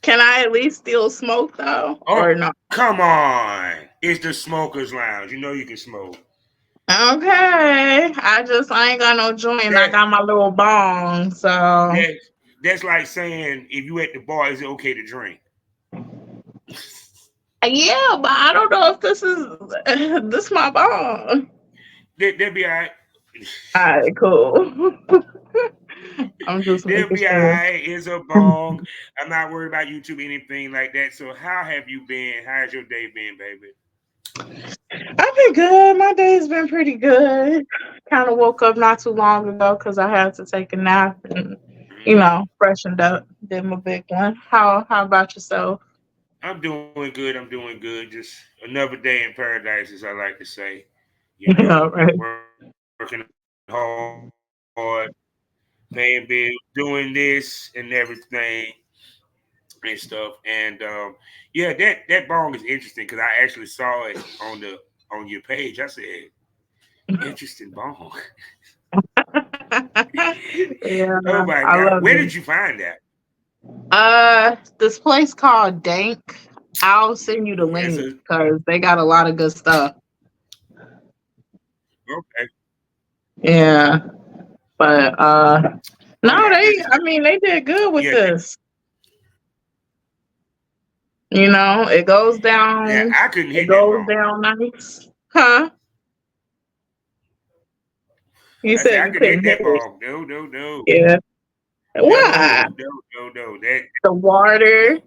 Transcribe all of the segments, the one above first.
Can I at least still smoke though, Oh, or no? come on. It's the smokers lounge. You know you can smoke. Okay, I ain't got no joint. I That got my little bong, so that that's like saying if you at the bar, is it okay to drink? yeah. But I don't know if this is this my bong. They'll be all right. All right, cool. I'm just They'll making be all sure. right. It's a bong. I'm not worried about YouTube, anything like that. So how have you been? How's your day been, baby? I've been good. My day's been pretty good. Kind of woke up not too long ago because I had to take a nap and, Hmm. freshened up. Did my big one. How about yourself? I'm doing good. I'm doing good. Just another day in paradise, as I like to say. You know, All right. working hard, paying bills, doing this and everything and stuff. And yeah, that bong is interesting because I actually saw it on your page. I said, interesting bong. Yeah, Oh my god, I where love did you it. find that? This place called Dank. I'll send you the That's a link because they got a lot of good stuff. okay. Yeah, but Oh no, my goodness. they did good with Yeah, this. yeah. I couldn't It hit that goes bong. down nice. Huh? You I said said I you couldn't hit couldn't hit that it. bong. No, no, no, Yeah. Why? no, no, no, no. That The water,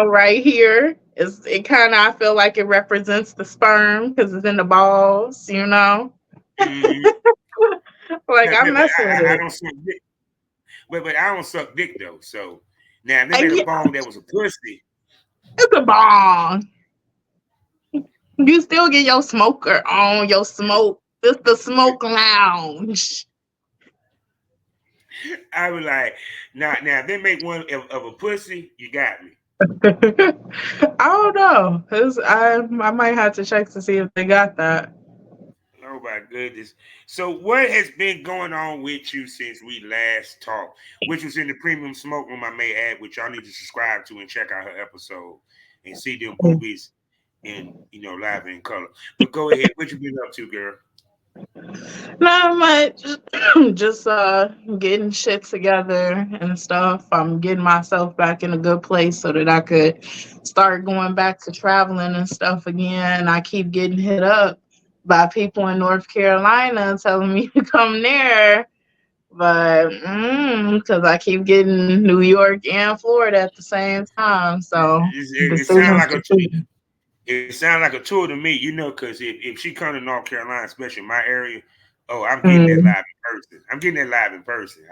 right here it kind of I feel like it represents the sperm because it's in the balls. mm, Like I'm but messing with I it. don't suck dick. But I don't suck dick though. So now if they And made a yeah, bong that was a pussy, it's a bong. You still get your smoker on your smoke. This the smoke lounge. I was like, now if they make one of a pussy, you got me. I don't know. I might have to check to see if they got that. Oh my goodness. So what has been going on with you since we last talked? Which was in the premium smoke room, I may add, which y'all need to subscribe to and check out her episode and see them boobies in live in color. But go ahead. What you been up to, girl? Not much. Just getting shit together and stuff. I'm getting myself back in a good place so that I could start going back to traveling and stuff again. I keep getting hit up by people in North Carolina telling me to come there, but because I keep getting New York and Florida at the same time, so It sounds decisions like to choose. it sounds like a tour to me, because if she come to North Carolina, especially in my area, oh, I'm getting that Mm. live in person. I'm getting that live in person.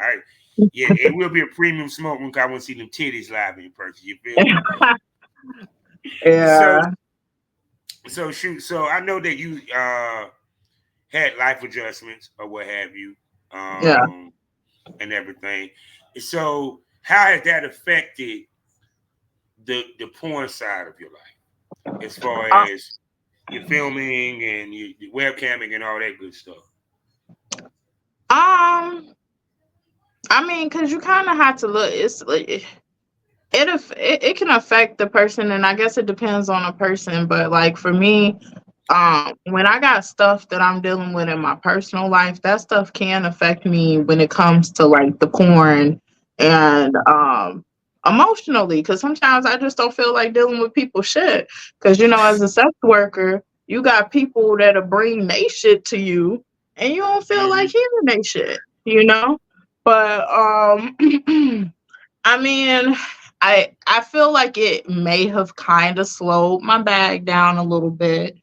Yeah, it will be a premium smoke room 'cause I want to see them titties live in person. You feel me? So Yeah, shoot. So I know that you had life adjustments or what have you, yeah. um, and everything. So how has that affected the porn side of your life, as far as your filming and your webcamming and all that good stuff? Um, I mean, because you kind of have to look. It's like it can affect the person, and I guess it depends on a person. But like for me, when I got stuff that I'm dealing with in my personal life, that stuff can affect me when it comes to like the porn and emotionally. Because sometimes I just don't feel like dealing with people's shit. Because as a sex worker, you got people that'll bring they shit to you, and you don't feel like Hmm. hearing they shit. You know, but I mean, I feel like it may have kind of slowed my bag down a little bit,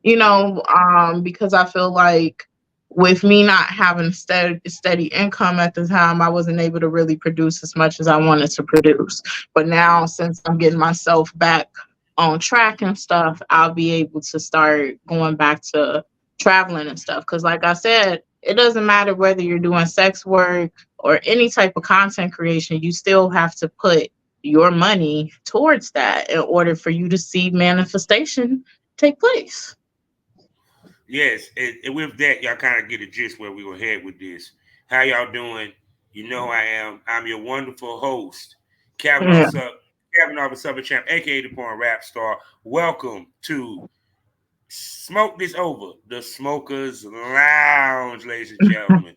Hmm. because I feel like with me not having steady income at the time, I wasn't able to really produce as much as I wanted to produce. But now, since I'm getting myself back on track and stuff, I'll be able to start going back to traveling and stuff. Because, like I said, it doesn't matter whether you're doing sex work or any type of content creation, you still have to put your money towards that in order for you to see manifestation take place. Yes, and with that, y'all kind of get a gist where we gonna head with this. How y'all doing? You know I am. I'm your wonderful host, Kevin. Yeah. What's up? Gavin Arthur Southern Champ, aka the Porn Rap Star. Welcome to Smoke This Over, the Smokers Lounge, ladies and gentlemen.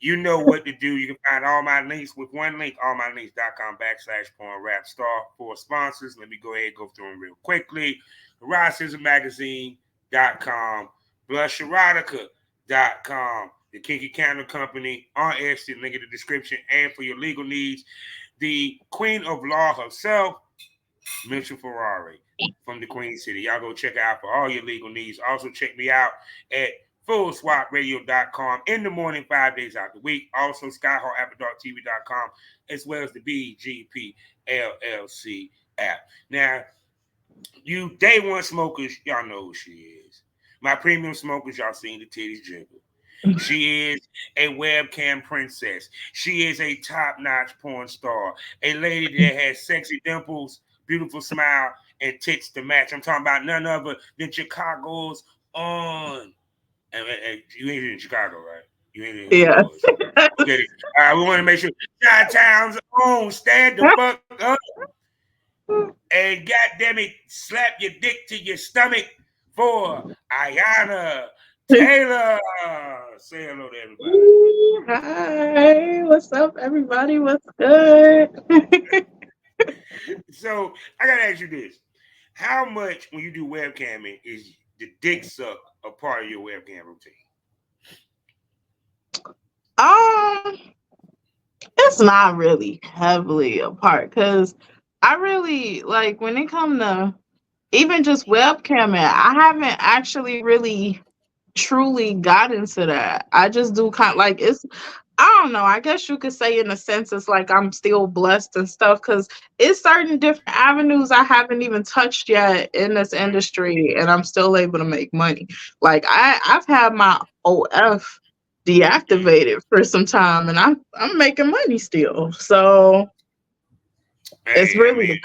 You know what to do. You can find all my links with one link, allmylinks.com/porn rap star for sponsors. Let me go ahead and go through them real quickly. RodScissorMagazine.com, BlushErotica.com, the Kinky Candle Company on Etsy, link in the description, and for your legal needs, the Queen of Law herself, Mitchell Ferrari from the Queen City. Y'all go check out for all your legal needs. Also check me out at fullswapradio.com in the morning, 5 days out the week. Also skyhawkafterdarktv.com as well as the BGP LLC app. Now, you day one smokers, y'all know who she is. My premium smokers, y'all seen the titties jiggle. She is a webcam princess. She is a top-notch porn star. A lady that has sexy dimples, beautiful smile, and tits to match. I'm talking about none other than Chicago's own. And you ain't in Chicago, right? You ain't in Yeah. Florida. Okay. We want to make sure Chi-Town's own, stand the fuck up. And goddamn it, slap your dick to your stomach for Ianna Taylor. Say hello to everybody. Hi, what's up, everybody? What's good? So I gotta ask you this: how much, when you do webcamming, is the dick suck a part of your webcam routine? Um, it's not really heavily apart because I really like when it comes to even just webcamming. I haven't actually really truly got into that. I just do kind of like it's I don't know. I guess you could say in a sense it's like I'm still blessed and stuff because it's certain different avenues I haven't even touched yet in this industry and I'm still able to make money. Like I've had my OF deactivated for some time and I'm making money still. So it's Hey, I really mean,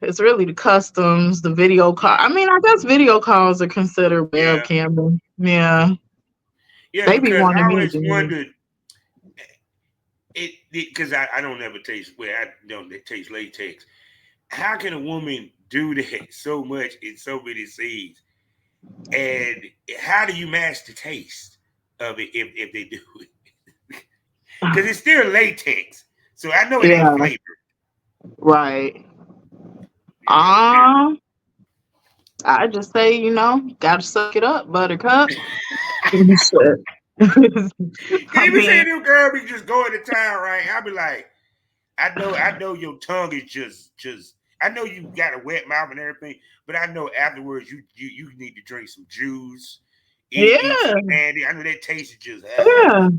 it's really the customs, the video call. I mean, I guess video calls are considered yeah, webcamming. Yeah. yeah, They be because I wanting me to always do wondered it because I don't ever taste I don't taste latex. How can a woman do that so much in so many scenes? And how do you match the taste of it if they do it? Because it. it's still latex, so I know it ain't Yeah, flavored. right. You know, I just say, gotta suck it up, buttercup. Shit. I you be saying mean, them girl be just going to town, right? I be like, I know your tongue is just. I know you got a wet mouth and everything, but I know afterwards you need to drink some juice, eat some yeah, candy. I know that taste is just. yeah.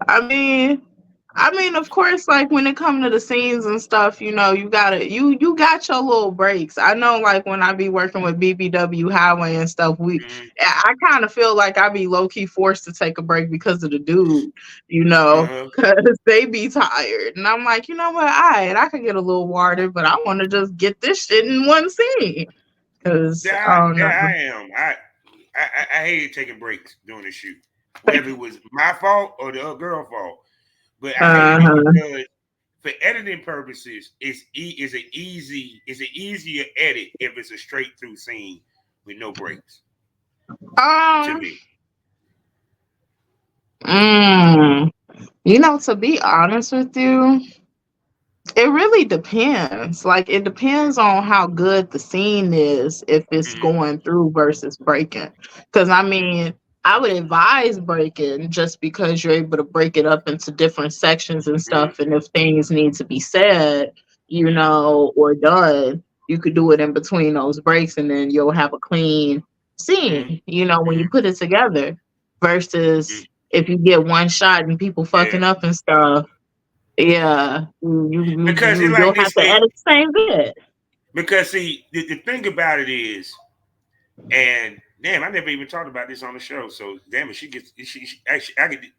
I mean, of course, like when it comes to the scenes and stuff, you gotta you got your little breaks. I know, like when I be working with BBW Highway and stuff, Mm, I kind of feel like I be low key forced to take a break because of the dude, uh-huh. because they be tired, and I'm like, you know what, I could get a little water, but I want to just get this shit in one scene, because I don't There know. I am. I hated taking breaks during the shoot, whether it was my fault or the other girl fault. But I hated it Uh-huh. because for editing purposes, it's an easier edit if it's a straight through scene with no breaks. To Um. me, Mm, to be honest with you, it really depends. Like, it depends on how good the scene is, if it's mm, going through versus breaking. Because, I mm, mean, I would advise breaking just because you're able to break it up into different sections and mm, stuff. And if things need to be said, mm, or done, you could do it in between those breaks and then you'll have a clean mm, scene, when you mm, put it together. mm. Versus if you get one shot and people Yeah, fucking up and stuff, yeah, because it you'll like have this. to edit the same bit. Because see, the thing about it is, and damn, I never even talked about this on the show. So damn it, she actually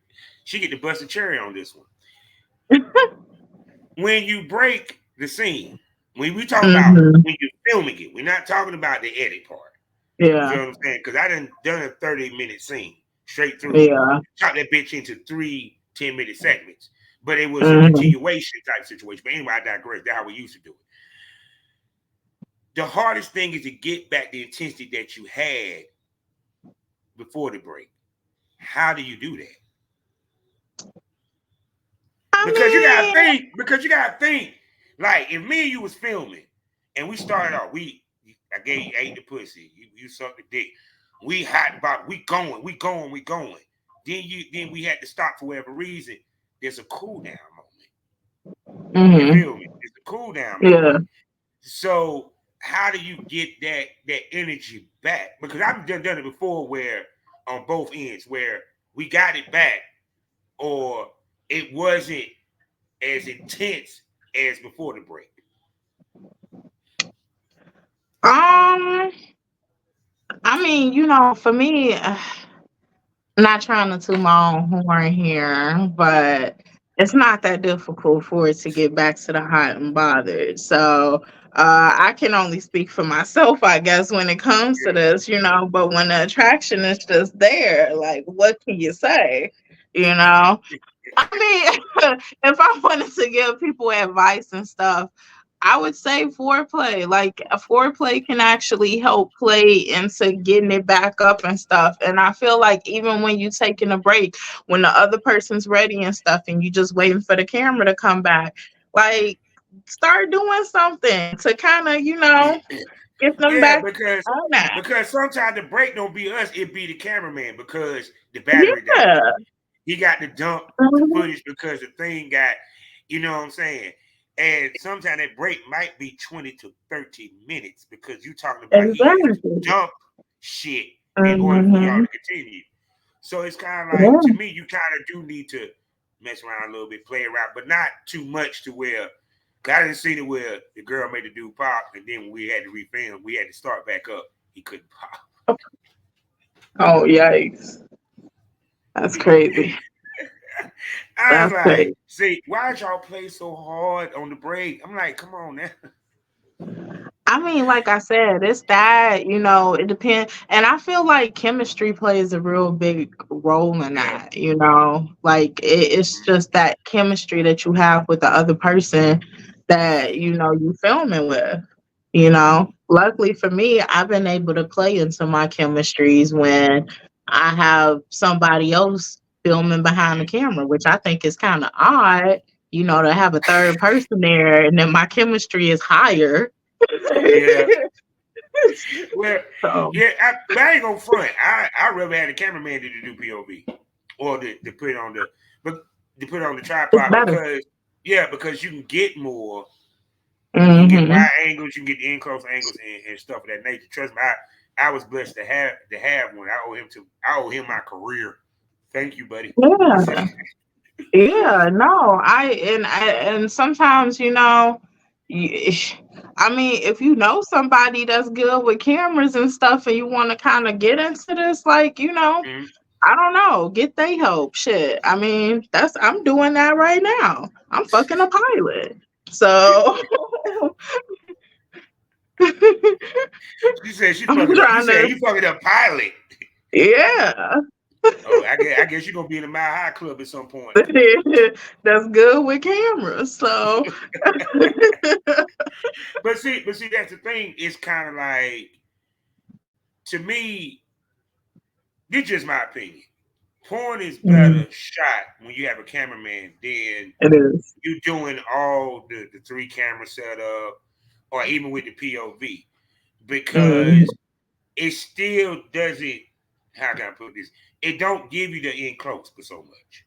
she get to bust a cherry on this one. When you break the scene, when we talking about Hmm. when you're filming it, we're not talking about the edit part. You Yeah, feel what I'm saying? Because I done a 30-minute scene straight through, yeah. chop that bitch into 3 10-minute segments. But it was a Hmm. continuation type situation. But anyway, I digress. That's how we used to do it. the hardest thing is to get back the intensity that you had before the break. How do you do that? I Because mean, you gotta think, like if me and you was filming and we started off, I gave you ate the pussy, you sucked the dick, we hot about we going. Then we had to stop for whatever reason. There's a cool down moment. You mm-hmm. feel me? There's a cool down Yeah. moment. So how do you get that energy back? Because I've done it before where on both ends where we got it back or it wasn't as intense as before the break. Um, I mean, for me, not trying to toot my own horn here, but it's not that difficult for it to get back to the hot and bothered. So I can only speak for myself, I guess, when it comes to this, but when the attraction is just there, like, what can you say? You know? I mean, if I wanted to give people advice and stuff, I would say foreplay. Like a foreplay can actually help play into getting it back up and stuff. And I feel like even when you taking a break, when the other person's ready and stuff, and you just waiting for the camera to come back, like start doing something to kind of, get them Yeah, back on that. because sometimes the break don't be us, it be the cameraman because the battery died. Yeah. He got to dump the Mhm. footage because the thing got, you know what I'm saying? And sometimes that break might be 20 to 30 minutes because you talking about he had to Exactly. dump shit in order for y'all Hmm. to continue. So it's kind of like, to Yeah. me, you kind of do need to mess around a little bit, play around, but not too much to where, 'cause I didn't see it where the girl made the dude pop and then when we had to refilm, we had to start back up. He couldn't pop. Oh, yikes. That's crazy. I was That's like, crazy. see, why y'all play so hard on the break? I'm like, come on now. I mean, like I said, it's that, it depends. And I feel like chemistry plays a real big role in Yeah. that. Like it's just that chemistry that you have with the other person that, you filming with. Luckily for me, I've been able to play into my chemistries when I have somebody else filming behind the camera, which I think is kind of odd, to have a third person there and then my chemistry is higher. Yeah. Well, So yeah, but I ain't gonna front. I rather had a cameraman to do POV or to put it on but to put it on the it's tripod better. because you can get more. You can get Hmm. wide angles, you can get in close angles and stuff of that nature. Trust me, I was blessed to have one. I owe him my career. Thank you, buddy. Yeah, yeah. No, and sometimes you, I mean, if you know somebody that's good with cameras and stuff, and you want to kind of get into this, like Mhm. I don't know, get they help. Shit. I mean, I'm doing that right now. I'm fucking a pilot, so She said she I'm fucking up. You trying said to. you fucking up pilot. Yeah. Oh, I guess you're gonna be in the Mile High Club at some point. That's good with cameras. So But see, that's the thing. It's kind of like, to me, this is just my opinion. Porn is mm, better shot when you have a cameraman than it is. you doing all the three camera setup or even with the POV Mm, because it still doesn't. How can I put this? It don't give you the in close for so much,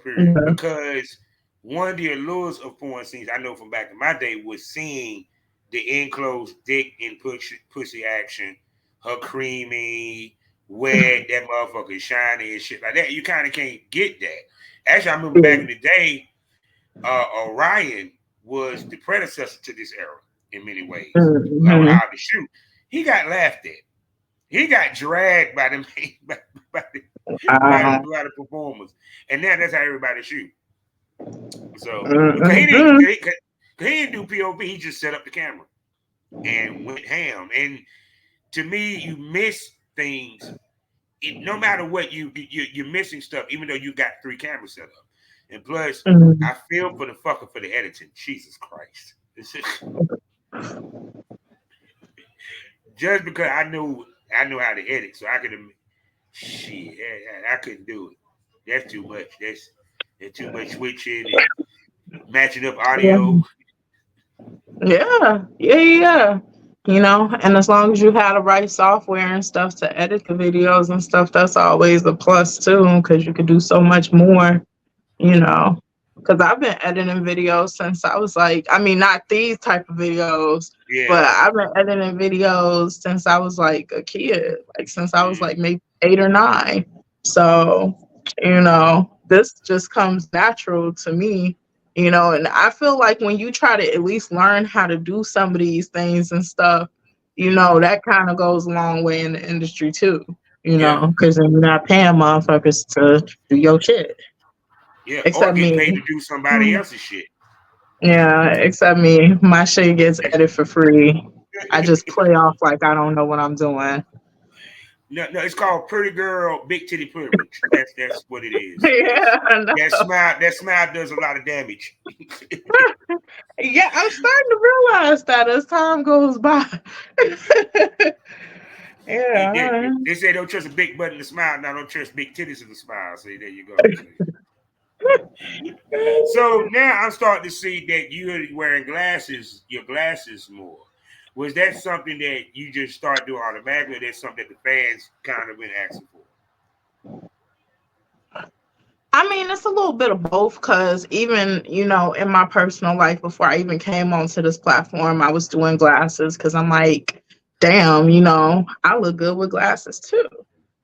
period. yeah. Because one of the allures of porn scenes I know from back in my day was seeing the enclosed dick and pussy action, her creamy, wet, that motherfucker shiny and shit like that. You kind of can't get that. Actually, I remember back in the day, Orion was the predecessor to this era in many ways on Mm-hmm. how to shoot. He got laughed at. He got dragged by the by the, Wow. by the performers, and now that's how everybody shoot. So because Mm-hmm. he didn't do POV, he just set up the camera and went ham. And to me, you miss things. No matter what, you're missing stuff, even though you got three cameras set up. And plus, Mm-hmm. I feel for the fucker for the editing. Jesus Christ. just because I know how to edit, so I could shit. I couldn't do it. That's too much. That's too much switching and matching up Yeah. audio. Yeah. Yeah. Yeah. And as long as you have the right software and stuff to edit the videos and stuff, that's always a plus too, because you could do so much more, you know. Because I've been editing videos since I was like, I mean, not these type of videos, but Yeah. I've been editing videos since I was like a kid, like since I was Mm, like maybe 8 or 9. So, this just comes natural to me, and I feel like when you try to at least learn how to do some of these things and stuff, mm, that kind of goes a long way in the industry too, yeah. because then you're not paying motherfuckers to do your shit. Yeah. Or Except getting me. paid to do somebody Mm. else's shit. Yeah, except me. My shit gets edited for free. I just play off like I don't know what I'm doing. No, no, it's called Pretty Girl Big Titty Privilege. That's what it is. Yeah, I know. That smile does a lot of damage. Yeah, I'm starting to realize that as time goes by. Yeah. They say don't trust a big butt in the smile. Now don't trust big titties in the smile. See, there you go. See. So now I'm starting to see that you're wearing glasses, your glasses more. Was that something that you just start doing automatically? Or that's something that the fans kind of been asking for? I mean, it's a little bit of both because even, in my personal life, before I even came onto this platform, I was doing glasses because I'm like, damn, I look good with glasses too.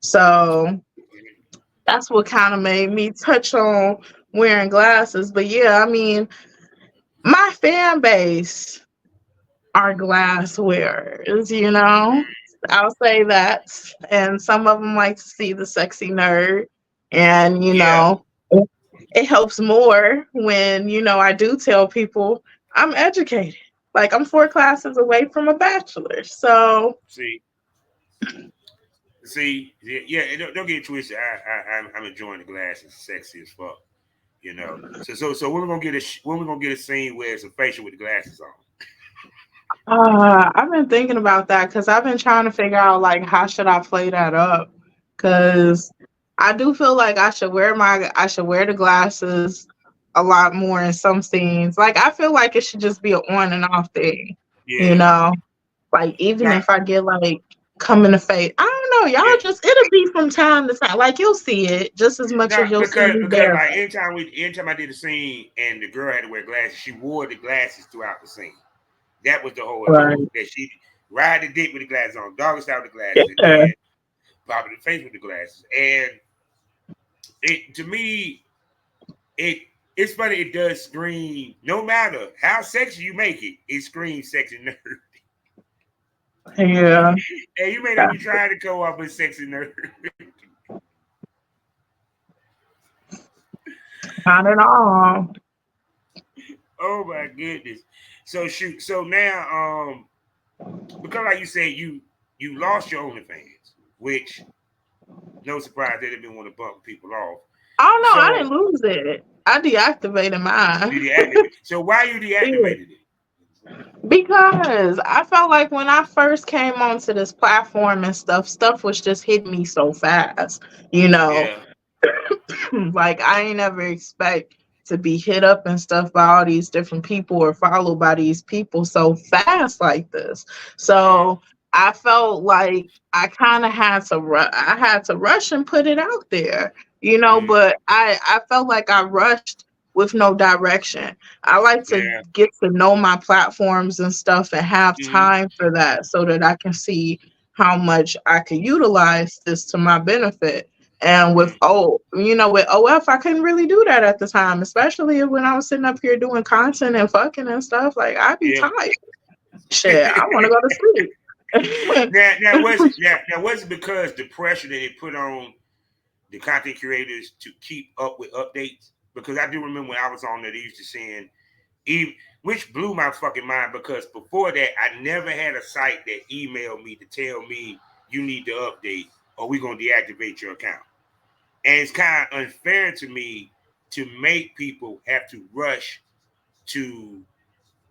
So that's what kind of made me touch on wearing glasses. But yeah, I mean, my fan base are glass wearers. I'll say that. And some of them like to see the sexy nerd. And, Yeah. it helps more when, I do tell people I'm educated. Like I'm 4 classes away from a bachelor. So, See, yeah. Don't get it twisted. I'm enjoying the glasses. Sexy as fuck. So when we gonna get when we gonna get a scene where it's a facial with the glasses on? I've been thinking about that because I've been trying to figure out like how should I play that up because I do feel like I should wear the glasses a lot more in some scenes. Like I feel like it should just be an on and off thing, you Yeah. know. Like even Not if I get like come in the face, I don't know. yeah. Y'all just it'll be from time to time. Like you'll see it just as much as Not you'll see me because like barefoot. anytime I did a scene and the girl had to wear glasses, she wore the glasses throughout the scene. That was the whole Right. allure. That she ride the dick with the glasses on, dog style with the glasses, and Yeah. then pop in the face with the glasses. And it to me, it it's funny. It does scream. No matter how sexy you make it, it screams sexy nerd. Yeah. And you may not be trying to go up with sexy nerd. Not at all. Oh my goodness. So shoot. So now, because like you said, you lost your OnlyFans, which no surprise they didn't want to bump people off. Oh no, I So didn't lose it. I deactivated you mine. deactivate. So why you Yeah. deactivated it? Because I felt like when I first came onto this platform and stuff was just hitting me so fast. You know, Yeah. like I ain't ever expect to be hit up and stuff by all these different people or followed by these people so fast like this. Mm, So I felt like I kind of had to I had to rush and put it out there, mm, but I felt like I rushed with no direction. I like to yeah. get to know my platforms and stuff and have Mm, time for that so that I can see how much I could utilize this to my benefit. And mm, with OF, I couldn't really do that at the time, especially when I was sitting up here doing content and fucking and stuff. Like I'd be yeah. tired. Shit, I want to go to sleep. Now was it because the pressure that it put on the content creators to keep up with updates? Because I do remember when I was on there, they used to saying, even, which blew my fucking mind because before that, I never had a site that emailed me to tell me you need to update or we're gonna deactivate your account. And it's kind of unfair to me to make people have to rush to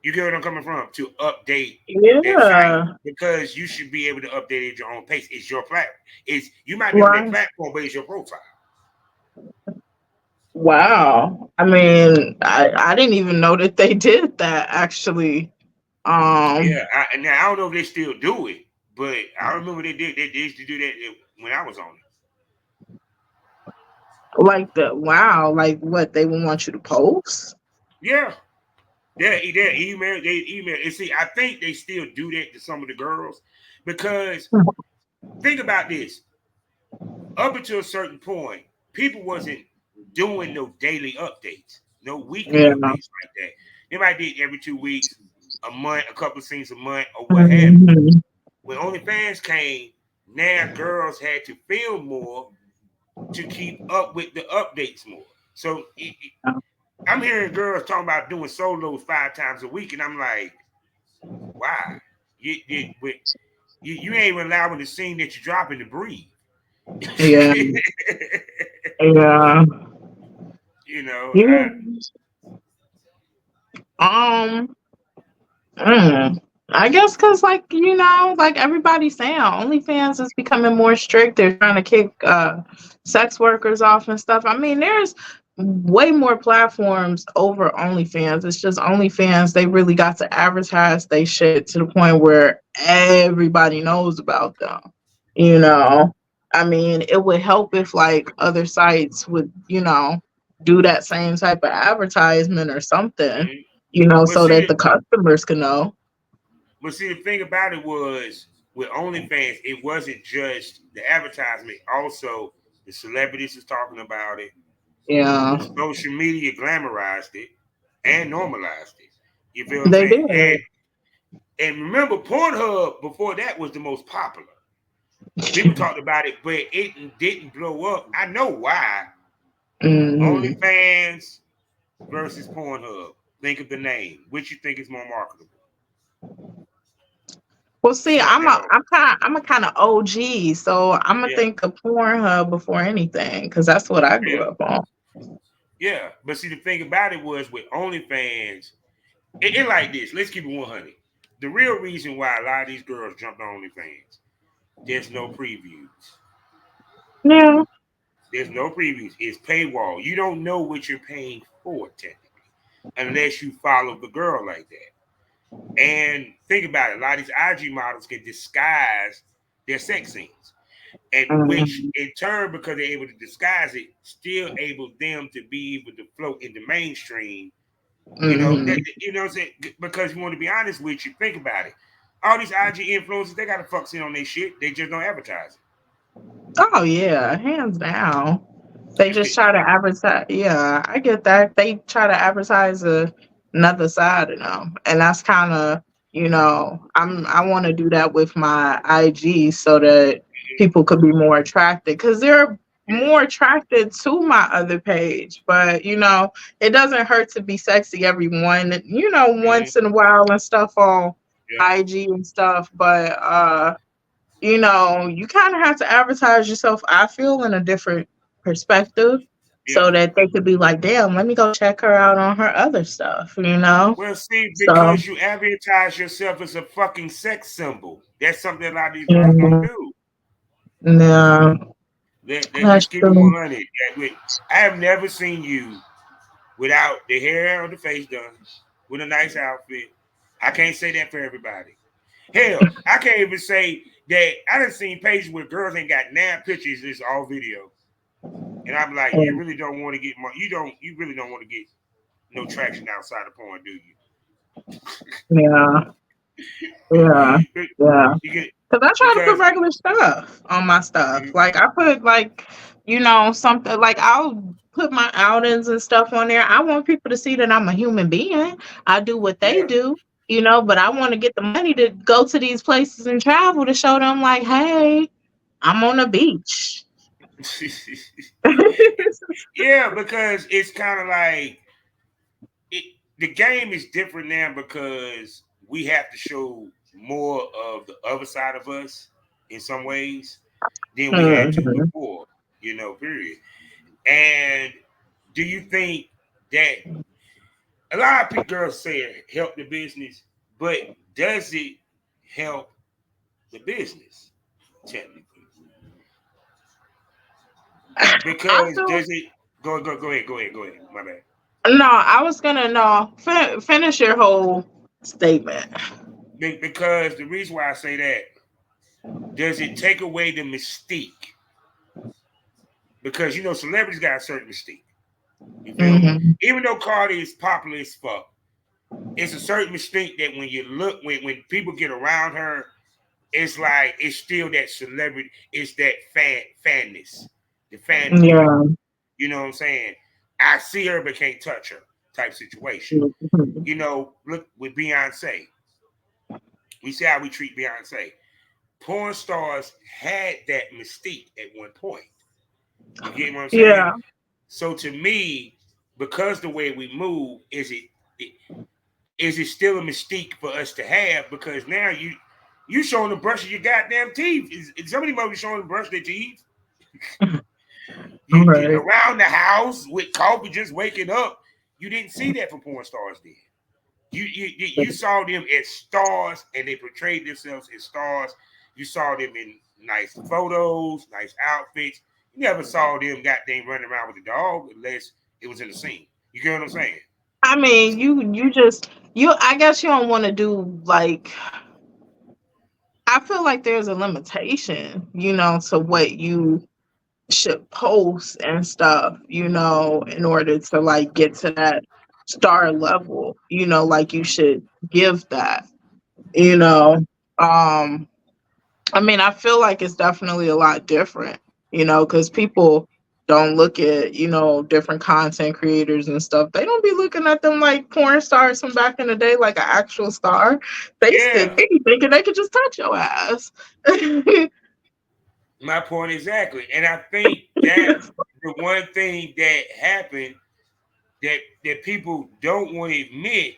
You get what I'm coming from? To update that site Yeah. because you should be able to update it at your own pace. It's your platform. It's you might be on that Right. platform, but it's your profile. Wow. I mean, I didn't even know that they did that actually. Yeah, Um, now I don't know if they still do it, but I remember they did. They used to do that when I was on it. like wow, like what they would want you to post? Yeah, they email. And see, I think they still do that to some of the girls because think about this. Up until a certain point, people wasn't doing no daily updates, no weekly Yeah. updates like that. They might do every 2 weeks, a month, a couple of scenes a month, or what have you. Mhm. When OnlyFans came, now girls had to film more to keep up with the updates more. So I'm hearing girls talking about doing solos 5 times a week, and I'm like, why? You ain't even allowing the scene that you're dropping to breathe. Yeah. Yeah. you know, Yeah. I, Um. Mm. I guess because, like, like everybody's saying, OnlyFans is becoming more strict. They're trying to kick sex workers off and stuff. I mean, there's way more platforms over OnlyFans. It's just OnlyFans, they really got to advertise they shit to the point where everybody knows about them. You know, I mean, it would help if, like, other sites would, do that same type of advertisement or something, mhm. But so that see, the customers can know. the thing about it was with OnlyFans, it wasn't just the advertisement. Also, the celebrities was talking about it. Yeah, Social media glamorized it and normalized it. You feel what I'm they saying? did. And remember, Pornhub before that was the most popular. People talked about it, but it didn't blow up. I know why. Hmm. OnlyFans versus Pornhub. Think of the name. Which you think is more marketable? Well, see, Snap that off. I'm a kind of OG, so I'm gonna Yeah, think of Pornhub before anything, because that's what I grew yeah, up on. yeah. But see, the thing about it was with OnlyFans, it like this. Let's keep it 100. The real reason why a lot of these girls jumped on OnlyFans, there's no previews. Yeah. There's no previews. It's paywall. You don't know what you're paying for technically, unless you follow the girl like that. And think about it. A lot of these IG models can disguise their sex scenes, and which Mhm. in turn, because they're able to disguise it, still able them to be able to float in the mainstream. Mhm. You know what I'm saying? Because you want to be honest with you, think about it. All these IG influencers, they got to fuck in on their shit. They just don't advertise Oh yeah, hands down. They just it. try to advertise. Yeah, I get that. They try to advertise another side of them, and that's kind of, I want to do that with my IG so that people could be more attracted, because they're yeah, more attracted to my other page. But it doesn't hurt to be sexy everyone, yeah, once in a while and stuff on yeah, IG and stuff. But you kind of have to advertise yourself, I feel, in a different perspective yeah. so that they could be like, damn, let me go check her out on her other stuff. Well, see, So, because you advertise yourself as a fucking sex symbol. That's something a lot of these girls don't yeah, do. yeah, Let's that's keep it true. 100. I have never seen you without the hair or the face done, with a nice outfit. I can't say that for everybody. Hell, I can't even say that I done seen pages where girls ain't got nine pictures, it's all video. And I'm like, you really don't want to get more, you really don't want to get no traction outside of porn, do Yeah, yeah, you? yeah. You get Because I try to put because regular stuff on my stuff. Like, I put, like, something, like, I'll put my outings and stuff on there. I want people to see that I'm a human being. I do what they yeah. do, but I want to get the money to go to these places and travel to show them, like, hey, I'm on the beach. Yeah, because it's kind of like it, the game is different now because we have to show more of the other side of us in some ways than we had to Mhm. before, period. And do you think that A lot of people, girls say it help the business, but does it help the business technically? I Because feel does it go ahead. My bad. no. I was gonna no finish your whole statement. Because the reason why I say that, does it take away the mystique? Because celebrities got a certain mystique. You feel me? Hmm. Even though Cardi is popular as fuck, it's a certain mystique that when you look when people get around her, it's like it's still that celebrity, it's that fanness, the fandom. Yeah. You know what I'm saying? I see her but can't touch her type situation. Mhm. Look with Beyonce. We see how we treat Beyonce. Porn stars had that mystique at one point. You get what I'm saying? Yeah. So to me, because the way we move, is it still a mystique for us to have? Because now you showing the brush of your goddamn teeth. Is somebody might be showing the brush of their teeth? You did Right. around the house with coffee, just waking up. You didn't see that for porn stars then. You saw them as stars, and they portrayed themselves as stars. You saw them in nice photos, nice outfits. You never saw them goddamn running around with the dog unless it was in the scene. You get what I'm saying? I mean, you just I guess you don't want to do like I feel like there's a limitation, to what you should post and stuff, in order to like get to that star level, like you should give that, you know. Um I mean, I feel like it's definitely a lot different, because people don't look at, different content creators and stuff. They don't be looking at them like porn stars from back in the day, like an actual star. Yeah, They be thinking they could just touch your ass. my point exactly. And I think that the one thing that happened that people don't want to admit,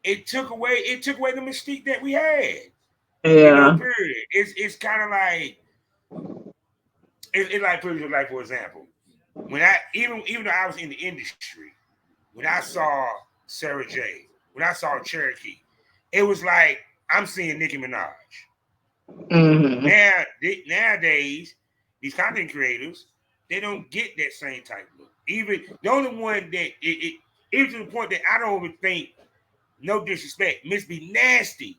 it took away the mystique that we had. Yeah. Period. It's kind of like it's like for example, when I even though I was in the industry, when I saw Sarah J, when I saw Cherokee, it was like I'm seeing Nicki Minaj. Hmm. Nowadays, these content creators, they don't get that same type look. Even the only one that even to the point that I don't even think, no disrespect, Miss B Nasty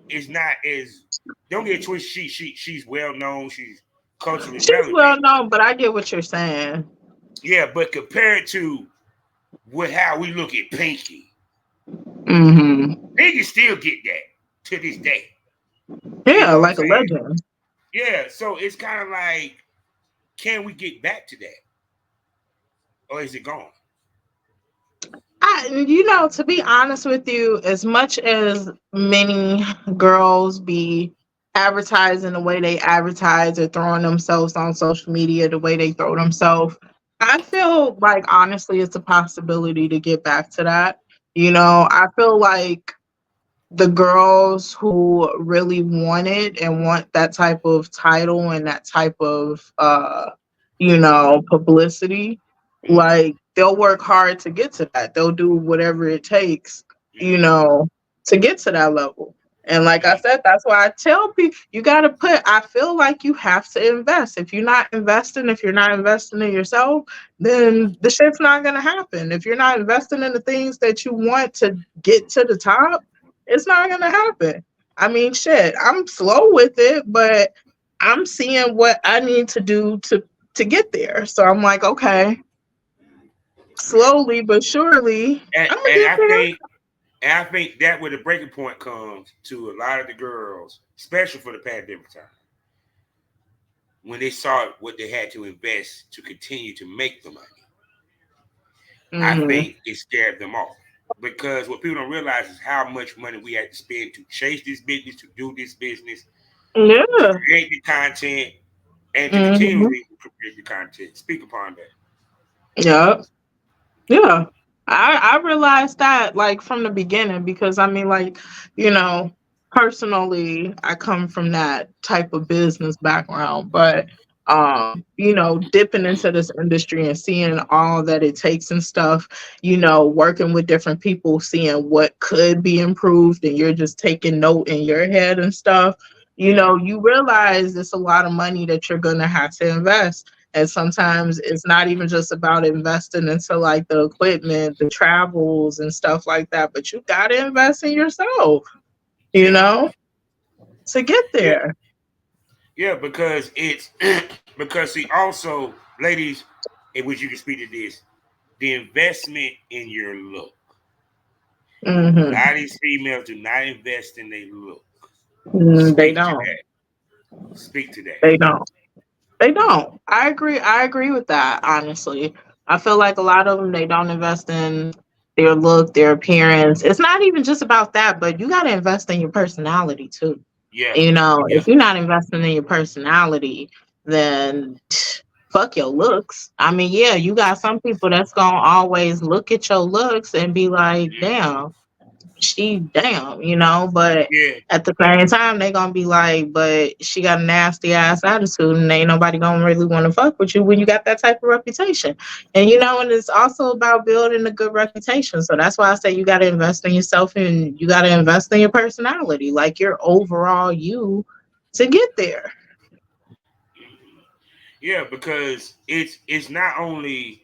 is not as, don't get it twisted. She's well known. She's culturally She's relevant. well known, but I get what you're saying. Yeah, but compared to with how we look at Pinky, Hmm. Pinky still get that to this day. You Yeah, know what I'm like a saying? legend. Yeah. So it's kind of like, can we get back to that, or is it gone? To be honest with you, as much as many girls be advertising the way they advertise or throwing themselves on social media the way they throw themselves, I feel like honestly it's a possibility to get back to that. I feel like the girls who really want it and want that type of title and that type of publicity, Mm-hmm. like they'll work hard to get to that. They'll do whatever it takes, you Mm-hmm. know to get to that level. And like I Mm-hmm. said, that's why I tell people you got to I feel like you have to invest. If you're not investing in yourself, then the shit's not going to happen. If you're not investing in the things that you want to get to the top, it's not gonna happen. I mean, shit, I'm slow with it, but I'm seeing what I need to do to get there. So I'm like, okay, slowly but surely, And, I'm gonna and get I there. think and I think that where the breaking point comes to a lot of the girls, especially for the pandemic time, when they saw what they had to invest to continue to make the money. I Hmm. think it scared them off. Because what people don't realize is how much money we had to spend to chase this business, to do this business, to Yeah. create the content, and to Hmm. continually create the content. Speak upon that. Yeah. Yeah. I realized that like from the beginning because I mean like, you know, personally I come from that type of business background, but dipping into this industry and seeing all that it takes and stuff, working with different people, seeing what could be improved, and you're just taking note in your head and stuff, you realize it's a lot of money that you're gonna have to invest. And sometimes it's not even just about investing into like the equipment, the travels and stuff like that, but you gotta invest in yourself, you Yeah, know, to get yeah, there. yeah. Because it's because see also, ladies, in which you can speak to this, the investment in your look. A Hmm. lot of these females do not invest in their look. They Speak to don't. that. Speak to that. They don't. They don't. I agree. I agree with that, honestly. I feel like a lot of them, they don't invest in their look, their appearance. It's not even just about that, but you got to invest in your personality too. Yeah, If yeah, you're not investing in your personality, then fuck your looks. I mean, yeah, you got some people that's going to always look at your looks and be like, mhm, damn, she damn, but yeah, at the same time they gonna be like, but she got a nasty ass attitude and ain't nobody gonna really want to fuck with you when you got that type of reputation. And it's also about building a good reputation. So that's why I say you gotta invest in yourself and you gotta invest in your personality, like your overall you to get there. yeah. Because it's not only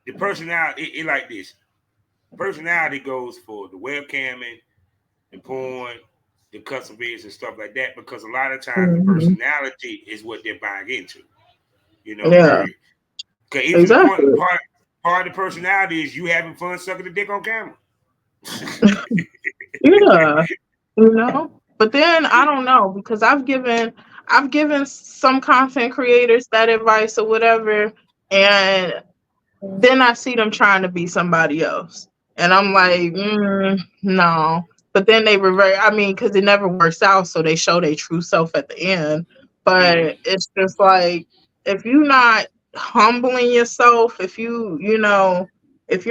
the personality. It like this. Personality goes for the webcamming, the porn, the custom vids and stuff like that. Because a lot of times the Hmm. personality is what they're buying into. Yeah, Period. Because even the point exactly. part of the personality is you having fun sucking the dick on camera. Yeah, but then I don't know, because I've given some content creators that advice or whatever, and then I see them trying to be somebody else. And I'm like, no. But then they revert, I mean, because it never works out. So they show their true self at the end. Mm-hmm. But it's just like, if you're not humbling yourself, if you're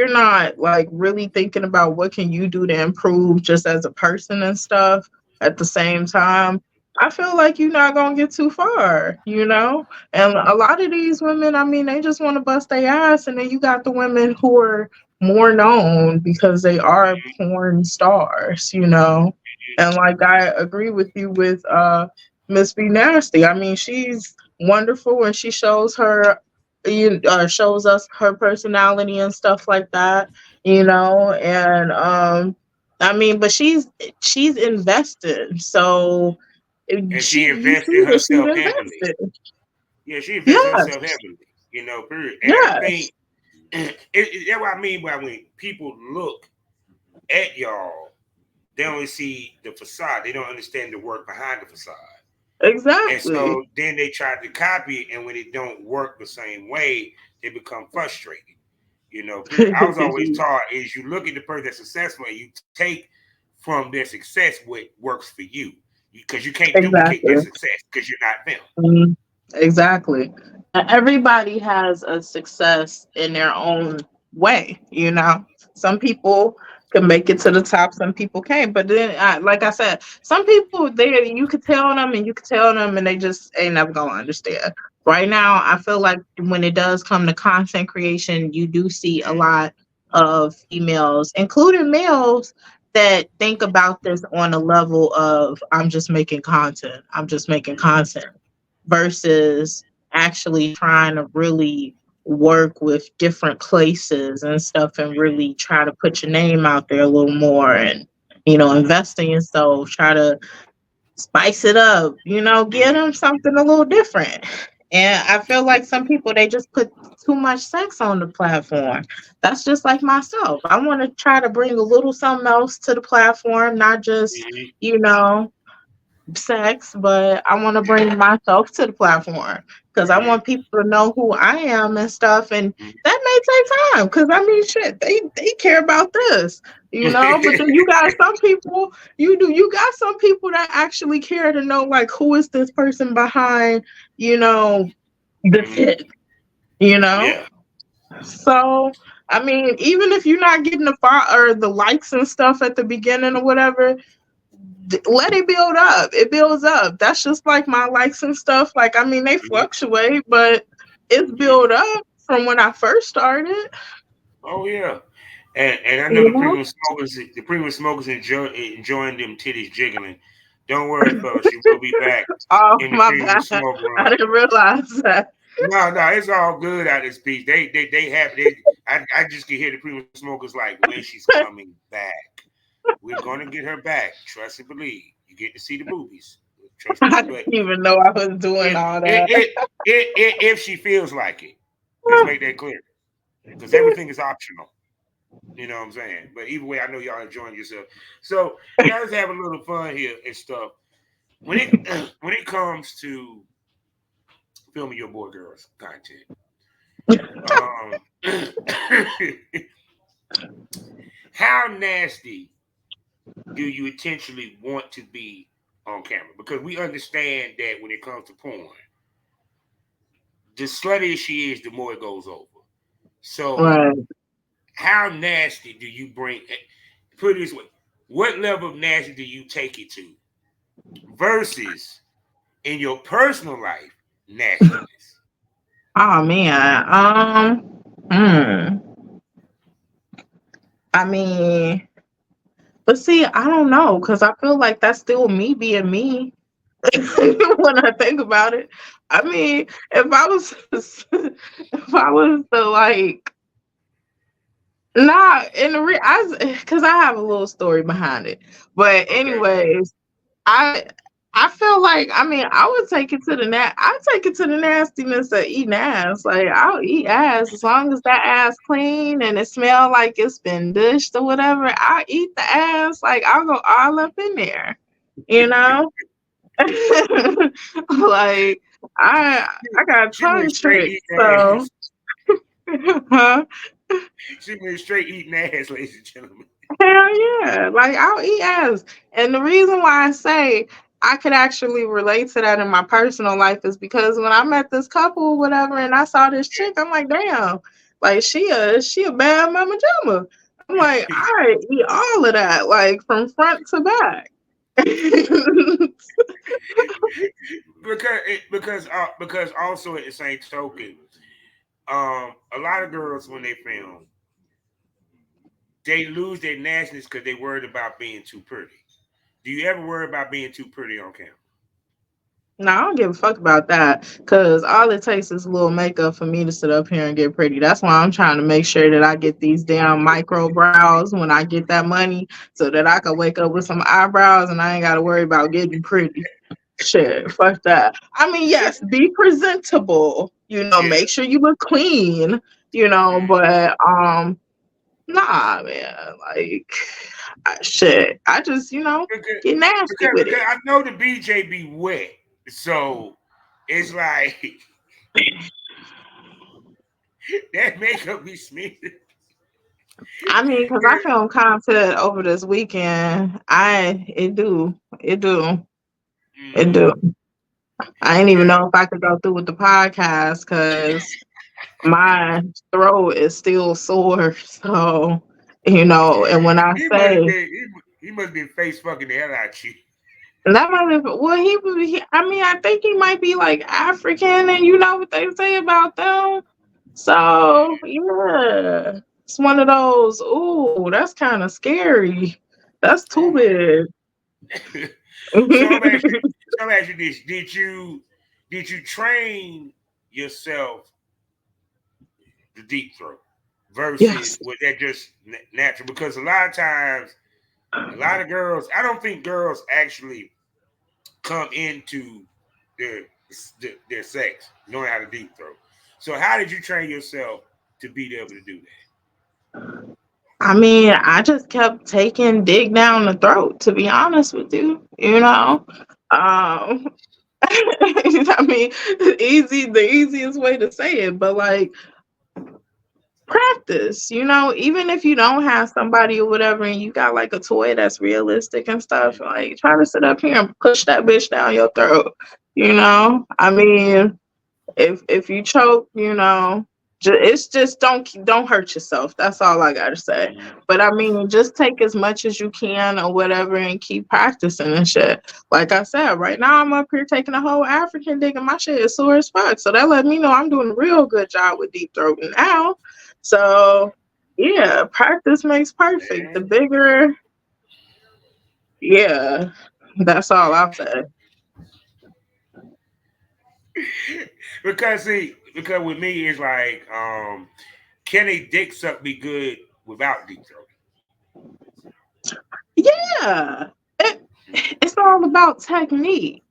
not like really thinking about what can you do to improve just as a person and stuff at the same time, I feel like you're not going to get too far. And a lot of these women, I mean, they just want to bust their ass. And then you got the women who are more known because they are porn stars. And like I agree with you with Miss B Nasty. I mean, she's wonderful and she shows us her personality and stuff like that. And I mean, but she's invested. So And she you invested see in that she's herself heavily. invested. Yeah, she invested in herself Yes. heavily. Period. And I think Yes. that's what I mean by when people look at y'all, they only see the facade. They don't understand the work behind the facade. And Exactly. so then they try to copy it, and when it don't work the same way, they become frustrated. Period. I was always taught is you look at the person that's successful and you take from their success what works for you, because you can't duplicate their Exactly. success because you're not them. Mhm. Exactly. Everybody has a success in their own way. Some people can make it to the top, some people can't. But then, like I said, some people you could tell them and you could tell them, and they just ain't never gonna understand. Right now, I feel like when it does come to content creation, you do see a lot of females, including males, that think about this on a level of I'm just making content. I'm just making content versus actually trying to really work with different places and stuff and really try to put your name out there a little more and invest in yourself, try to spice it up, get them something a little different. And I feel like some people, they just put too much sex on the platform. That's just like myself. I want to try to bring a little something else to the platform, not just Mm-hmm. you know sex, but I want to bring myself to the platform because I Mm-hmm. want people to know who I am and stuff. And Mm-hmm. that may take time because I mean, shit, they care about this. But then you got some people, you got some people that actually care to know, like, who is this person behind, the Mm-hmm. pic, you know? Yeah. So, I mean, even if you're not getting the or the likes and stuff at the beginning or whatever, let it build up. It builds up. That's just like my likes and stuff. Like, I mean, they Mhm, fluctuate, but it's mhm. built up from when I first started. Oh yeah. And I know You know? the premium smokers enjoying them titties jiggling. Don't worry, fellas, she will be back Oh in the my premium bad. smoke I room. didn't realize that. No, no, it's all good out of this piece. They have I just can hear the premium smokers like when she's coming back. We're gonna get her back. Trust and believe. You get to see the boobies. Trust me. I didn't But even know I was doing if all it, that. it, if she feels like it, let's make that clear. Because everything is optional. You know what I'm saying? But either way, I know y'all enjoying yourself. So yeah, let's have a little fun here and stuff. When it when it comes to filming your boy girls content, um, how nasty do you intentionally want to be on camera? Because we understand that when it comes to porn, the sluttier she is, the more it goes over. So Right. how nasty do you bring? Put it this way: what level of nasty do you take it to versus in your personal life nastiness? Oh man. I mean, but see, I don't know, because I feel like that's still me being me. Mm-hmm. When I think about it. I mean, if I was if I was to like nah in the because I have a little story behind it. But Okay. anyways, I I feel like, I mean, I would take it to the I take it to the nastiness of eating ass. Like, I'll eat ass as long as that ass clean and it smell like it's been dished or whatever. I'll eat the ass. Like, I'll go all up in there. You know? Like, I got She went tongue straight tricks, eating so ass. huh? She went straight eating ass, ladies and gentlemen. Hell yeah. Like, I'll eat ass. And the reason why I say I could actually relate to that in my personal life is because when I met this couple or whatever and I saw this chick, I'm like, damn, like she a bad mama jama. I'm like, I eat all of that, like from front to back. Because also at the same token, a lot of girls when they film, they lose their nastiness because they worried about being too pretty. Do you ever worry about being too pretty on camera? No, I don't give a fuck about that because all it takes is a little makeup for me to sit up here and get pretty. That's why I'm trying to make sure that I get these damn micro brows when I get that money so that I can wake up with some eyebrows and I ain't got to worry about getting pretty. Shit, fuck that. I mean, yes, be presentable, Yeah. make sure you look clean, Mm. but nah, man, like shit. I just, Because, get nasty with because it. I know the BJ be wet, so it's like that makeup be smeared. I mean, because I filmed content over this weekend. It Mm, do. I didn't even yeah, know if I could go through with the podcast because my throat is still sore. So, and when I he must say be he must be face fucking the hell out you. that might have, well, I mean, I think he might be like African, and you know what they say about them. So, yeah, it's one of those. Ooh, that's kind of scary. That's too Oh my big. So I'm asking, so I'm asking this: did you train yourself the deep throat Yes. versus was that just natural? Because a lot of times, a lot of girls, I don't think girls actually come into their their sex knowing how to deep throat. So how did you train yourself to be able to do that? I mean, I just kept taking dig down the throat, to be honest with you, I mean, the easiest way to say it, but like practice, even if you don't have somebody or whatever and you got like a toy that's realistic and stuff, like try to sit up here and push that bitch down your throat. I mean, if you choke, It's just don't hurt yourself. That's all I gotta say. Mhm. But I mean, just take as much as you can or whatever, and keep practicing and shit. Like I said, right now I'm up here taking a whole African dig, and my shit is sore as fuck. So that let me know I'm doing a real good job with deep throating now. So yeah, practice makes perfect. The Man. bigger, yeah, that's all I'll say. Because see, because with me it's like, can a dick suck be good without deep throat? Yeah, it, it's all about technique.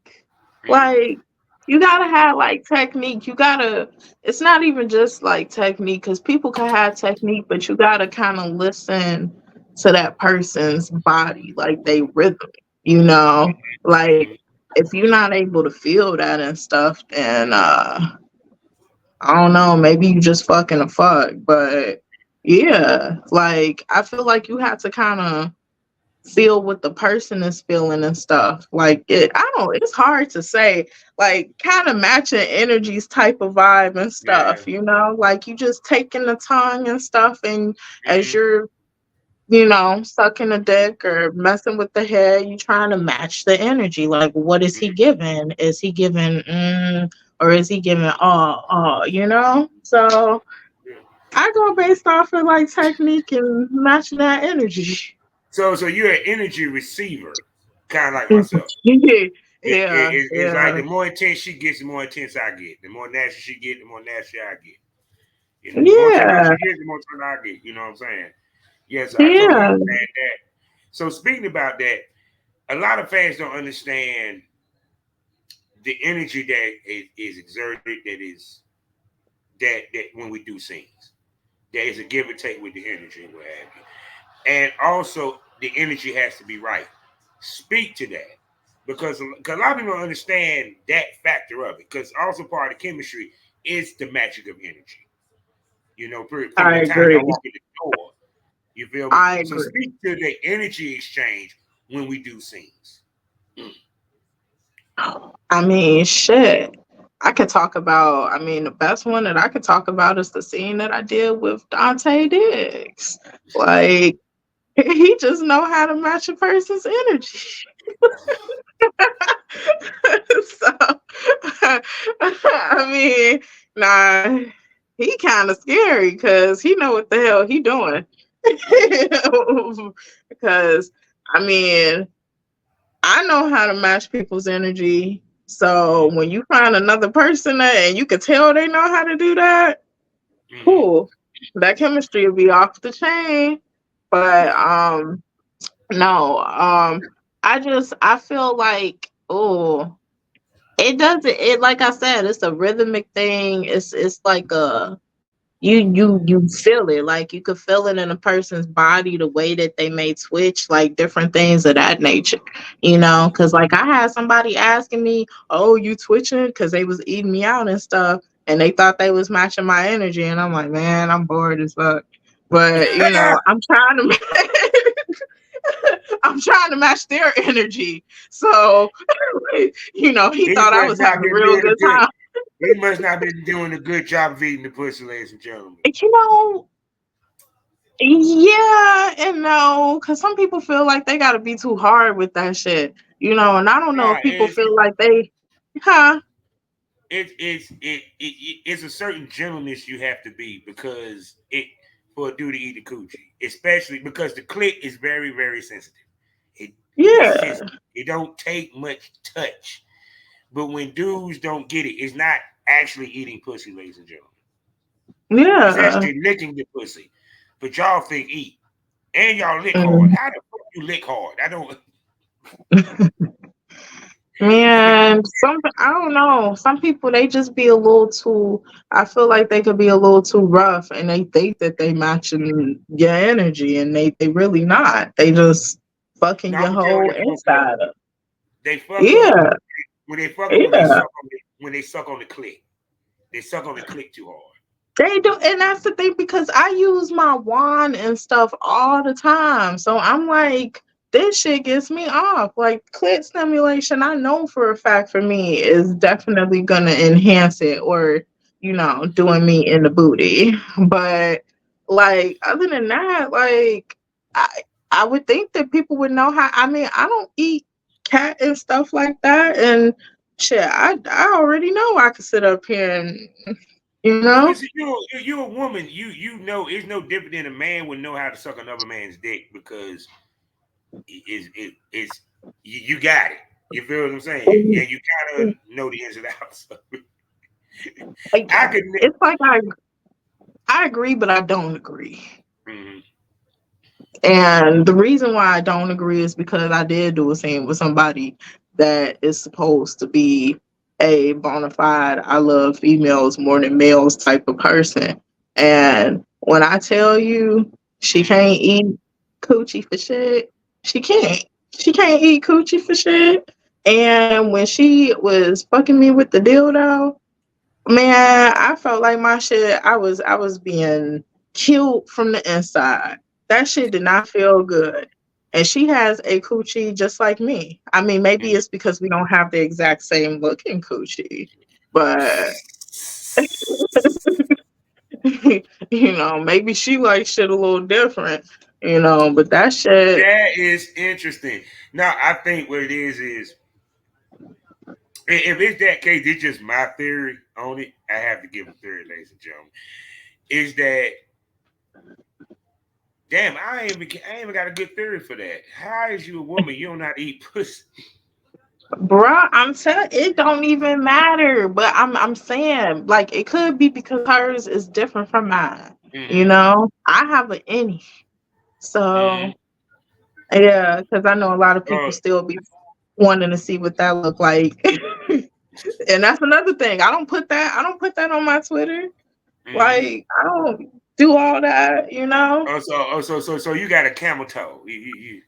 Mm-hmm. Like you gotta have like technique. You gotta. It's not even just like technique because people can have technique, but you gotta kind of listen to that person's body, like they rhythm. You know, like if you're not able to feel that and stuff, then I don't know. Maybe you just fucking a fuck, but yeah, like I feel like you have to kind of feel what the person is feeling and stuff. Like I don't it's hard to say. Like kind of matching energies type of vibe and Yeah. stuff, you know? Like you just taking the tongue and stuff and as Mm-hmm. you're, sucking a dick or messing with the head, you trying to match the energy. Like what is he giving? Is he giving or is he giving So I go based off of like technique and matching that energy. So you're an energy receiver, kind of like Mhm. myself. Yeah, It's like yeah, the more intense she gets, the more intense I get. The more nasty she get, the more nasty I get. You know, the more turned on yeah, she gets, the more turned on I get. You know what I'm saying? Yes, I totally yeah. understand that. So speaking about that, a lot of fans don't understand the energy that is exerted. That when we do scenes, there is a give and take with the energy and what have you. And also the energy has to be right. Speak to that because a lot of people don't understand that factor of it. Because also part of the chemistry is the magic of energy. You know, from I the time y'all agree. walk in the door, you feel me? I So agree. speak to the energy exchange when we do scenes. I mean, shit. I could talk about. I mean, the best one that I could talk about is the scene that I did with Dante Diggs. Like he just know how to match a person's energy. So, I mean, nah, he kind of scary because he know what the hell he doing. Because I mean, I know how to match people's energy. So when you find another person and you can tell they know how to do that, Mm-hmm. cool. That chemistry will be off the chain. But no, I feel like it doesn't it like I said, it's a rhythmic thing. It's like you feel it. Like you could feel it in a person's body, the way that they may twitch, like different things of that nature, because like I had somebody asking me, oh, you twitching, because they was eating me out and stuff, and they thought they was matching my energy, and I'm like, man, I'm bored as fuck. But I'm trying to I'm trying to match their energy. So he He thought I must was not having a been real doing a good good. time. He must not been doing a good job of eating the pussy, ladies and gentlemen. And, yeah and no, because some people feel like they got to be too hard with that shit, and I don't know Nah, if people feel like huh? it's a certain gentleness you have to be because it for a dude to eat the coochie, especially because the clit is very very sensitive. It it's Yeah, just it don't take much touch. But when dudes don't get it, it's not actually eating pussy, ladies and gentlemen. It's yeah. actually licking the pussy. But y'all think eat. And y'all lick hard. Mm. How the fuck you lick hard? I don't Man, I don't know. Some people they just be a little too. I feel like they could be a little too rough, and they think that they matching your energy, and they really not. They just fucking no, I'm your gonna tell you whole what they fuck up. inside up. They fuck up Yeah, when they fuck up yeah. when they suck on the clit. They suck on the clit too hard. They do, and that's the thing because I use my wand and stuff all the time. So I'm like, this shit gets me off. Like clit stimulation, I know for a fact for me is definitely gonna enhance it or doing me in the booty. But like other than that, like I I would think that people would know how. I mean, I don't eat cat and stuff like that, and shit, I already know I could sit up here and you know. Listen, you're a woman. You know it's no different than a man would know how to suck another man's dick because it's you got it. You feel what I'm saying? And you kind of know the ins and outs. Like, I could. it's like I agree, but I don't agree. Mhm. And the reason why I don't agree is because I did do a scene with somebody that is supposed to be a bona fide I love females more than males type of person. And when I tell you she Mhm. can't eat coochie for shit, she can't. She can't eat coochie for shit. And when she was fucking me with the dildo, man, I felt like my shit. I was being killed from the inside. That shit did not feel good. And she has a coochie just like me. I mean, maybe it's because we don't have the exact same looking coochie, but maybe she likes shit a little different. But that shit, That is interesting. Now, I think what it is if it's that case, it's just my theory on it. I have to give a theory, ladies and gentlemen. Is that damn? I ain't even got a good theory for that. How is you a woman? You don't know how to eat pussy. bruh, I'm telling it don't even matter. But I'm saying like it could be because hers is different from mine. Mm-hmm. I have an any. Mm-hmm. So yeah, because I know a lot of people Uh, still be wanting to see what that look like. And that's another thing. I don't put that on my Twitter. mm-hmm. Like I don't do all that. So you got a camel toe. You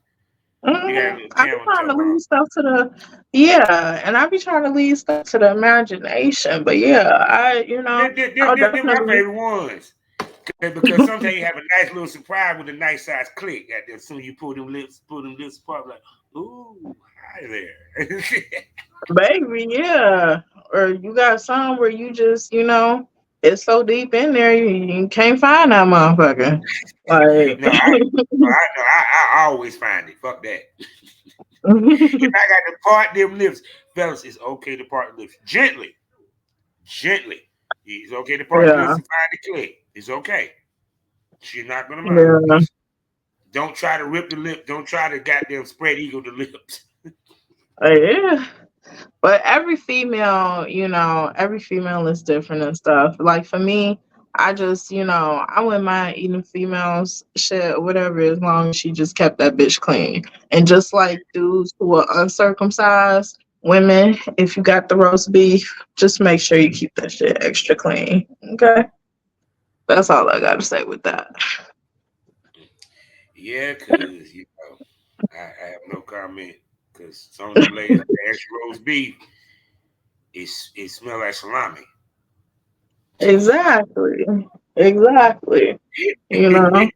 got a little I be camel trying to toe, huh? leave stuff to and I be trying to leave stuff to the imagination. But yeah, I'll They're my definitely. favorite ones. Because sometimes you have a nice little surprise with a nice size click. At as soon as you pull them lips apart, like, ooh, hi there. Baby, yeah. Or you got some where you just, it's so deep in there you can't find that motherfucker. Like No, I always find it. Fuck that. If I got to part them lips, fellas, it's okay to part the lips gently, gently. It's okay to part the lips yeah, and find the click. It's okay. She's not gonna mind. yeah, Just don't try to rip the lip. Don't try to goddamn spread eagle the lips. yeah. But every female is different and stuff. Like for me, I just, I wouldn't mind eating females shit or whatever as long as she just kept that bitch clean. And just like dudes who are uncircumcised, women, if you got the roast beef, just make sure you keep that shit extra clean. Okay? That's all I gotta say with that. Yeah, cause I have no comment. Cause some of them ladies, the extra roast beef, it smell like salami. Exactly. Exactly. You know?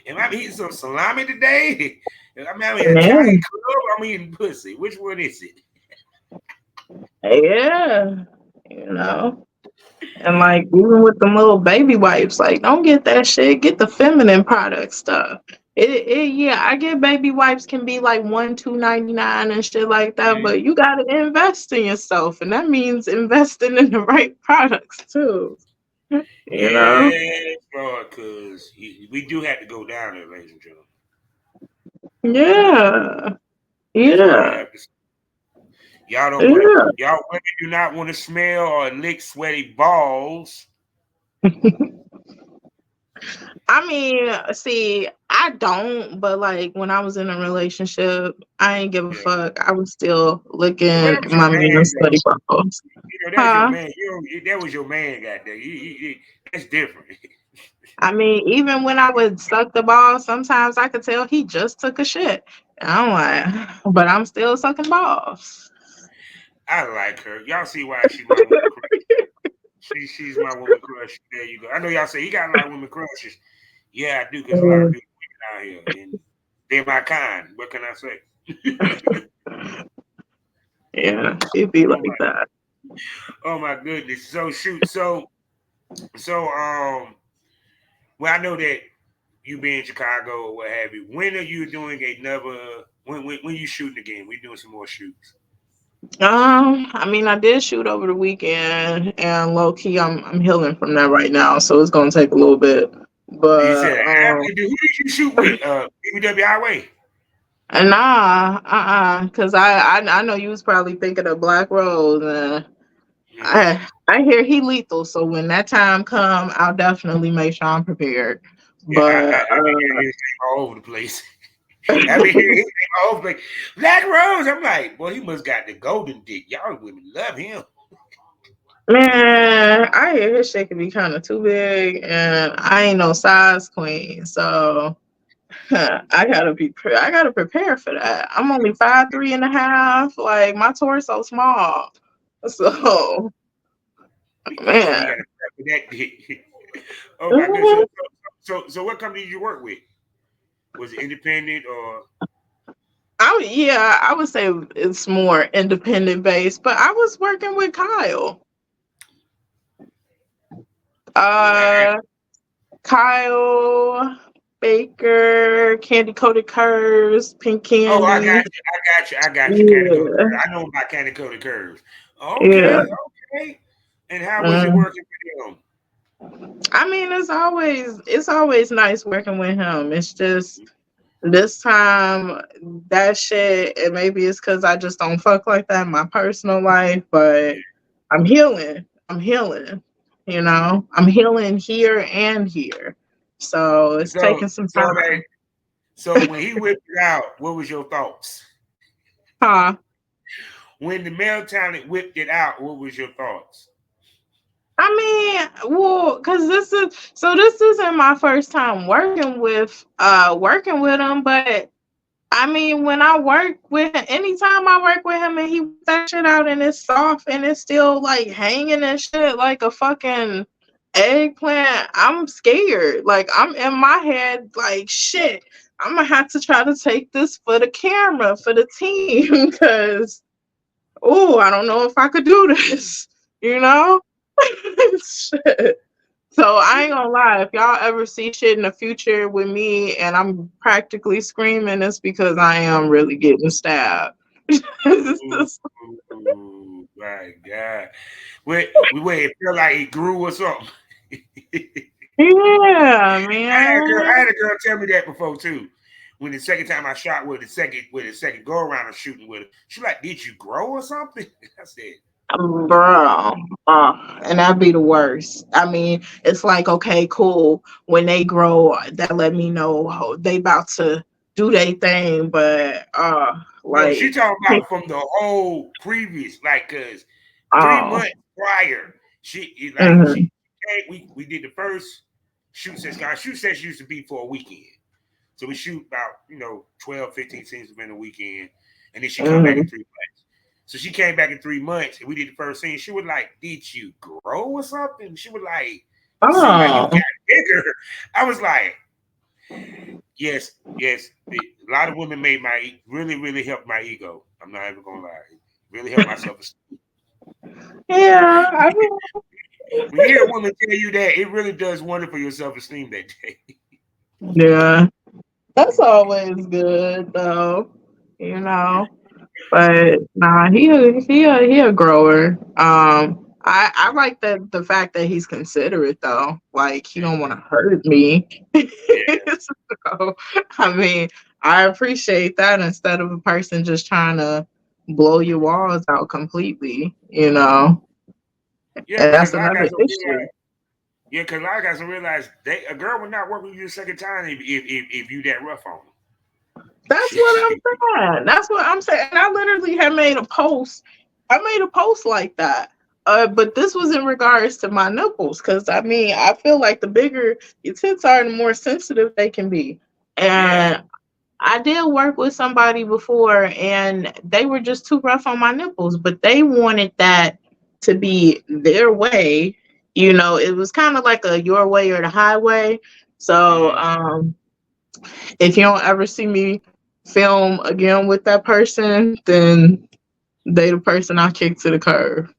Am I eating some salami today? I'm in Yeah. Italian club. I'm eating pussy. Which one is it? Yeah. You know? And like even with the little baby wipes, like don't get that shit. Get the feminine product stuff. Yeah, I get baby wipes can be like $1, $2.99 and shit like that, Mhm. but you gotta invest in yourself, and that means investing in the right products too. You know? Yes, Lord, because we do have to go down there, ladies and gentlemen. Yeah. That's all I Yeah. have to say. Y'all don't want to. Yeah. Y'all women do not want to smell or lick sweaty balls. I mean, see, I don't, but like when I was in a relationship, I ain't give a Yeah, fuck. I was still but looking that was your my man man, sweaty though. buttholes. That's your Huh? man. That was your man, goddamn. That's different. I mean, even when I would suck the ball, sometimes I could tell he just took a shit. And I'm like, but I'm still sucking balls. I like her. Y'all see why she's my woman crush. She's my woman crush. There you go. I know y'all say he got a lot of women crushes. Yeah, I do, because a lot of Mm, beautiful women out here, and they're my kind. What can I say? yeah, it'd be Oh like my. that. Oh my goodness. So shoot. So well, I know that you be in Chicago or what have you. When are you doing another? When you shooting again? We doing some more shoots. I mean, I did shoot over the weekend, and low key, I'm healing from that right now, so it's gonna take a little bit. You But said, who did you shoot with? BBW Highway. and nah, because I know you was probably thinking of Black Rose, and Mm. I hear he lethal. So when that time come, I'll definitely make sure I'm prepared. Yeah, But I've been hearing his name all over the place. I've been hearing his name all over the place. Black Rose. I'm like, boy, he must got the golden dick. Y'all women love him. man, I hear his shit can be kind of too big, and I ain't no size queen, so I gotta prepare for that. I'm only 5'3.5". Like my torso small, so So you man. got to prep for that dick. Oh my goodness. Mhm. So what company did you work with? Was it independent or? I would say it's more independent based, but I was working with Kyle. What? Uh, Kyle Baker, Candy Coated Curves, Pink Oh, I Candy. got you. I got you. I got you. Candy coated Yeah, curves. I know about candy coated curves. yeah. Okay, okay. And how was it Mm. working for them? I mean, it's always nice working with him. It's just this time that shit. And maybe it's because I just don't fuck like that in my personal life, but I'm healing. I'm healing. I'm healing here and here. So it's So taking some so like time. so when he whipped it out, what was your thoughts? Huh? When the male talent whipped it out, what was your thoughts? I mean, well, because this isn't my first time working with him, but I mean, when I work with him, anytime I work with him and he whip that shit out and it's soft and it's still like hanging and shit like a fucking eggplant, I'm scared. Like I'm in my head, like shit. I'm gonna have to try to take this for the camera for the team because oh, I don't know if I could do this. You know? Shit. So I ain't gonna lie, if y'all ever see shit in the future with me and I'm practically screaming, it's because I am really getting stabbed. Ooh, my God. Wait, it felt like it grew or something. Yeah, I man. had a girl tell me that before too. When the second time I shot with the second go around of shooting with her, she like, did you grow or something? I said, Bro. And that'd be the worst. I mean, it's like, okay, cool. When they grow, that let me know they about to do their thing, but no, she like talking about from the whole previous, like, cause 3 months oh. prior, she Mhm. came, we did the first shoot session. Our shoot session used to be for a weekend. So we shoot about, 12, 15 scenes within a weekend. And then she come back in Mhm. 3 months. So she came back in 3 months and we did the first scene. She was like, did you grow or something? She was like, you seem like you Oh. got bigger. I was like, yes, yes. A lot of women made really, really helped my ego. I'm not even gonna lie. Really helped my self-esteem. Yeah, I mean, When you hear a woman tell you that, it really does wonder for your self-esteem that day. yeah. That's always good though, you know. But nah, he a grower. I like the fact that he's considerate though. Like he don't want to hurt me. Yeah. So, I mean, I appreciate that instead of a person just trying to blow your walls out completely. Yeah, And because that's a lot of another guys don't issue. realize. Yeah, because a lot of guys don't realize a girl would not work with you the second time if you that rough on them. That's what I'm saying. That's what I'm saying. And I literally had made a post. I made a post like that. But this was in regards to my nipples, because I mean, I feel like the bigger your tits are, the more sensitive they can be. Yeah, And I did work with somebody before, and they were just too rough on my nipples, but they wanted that to be their way. It was kind of like a your way or the highway. So, mm, if you don't ever see me film again with that person, then they the person I kick to the curb.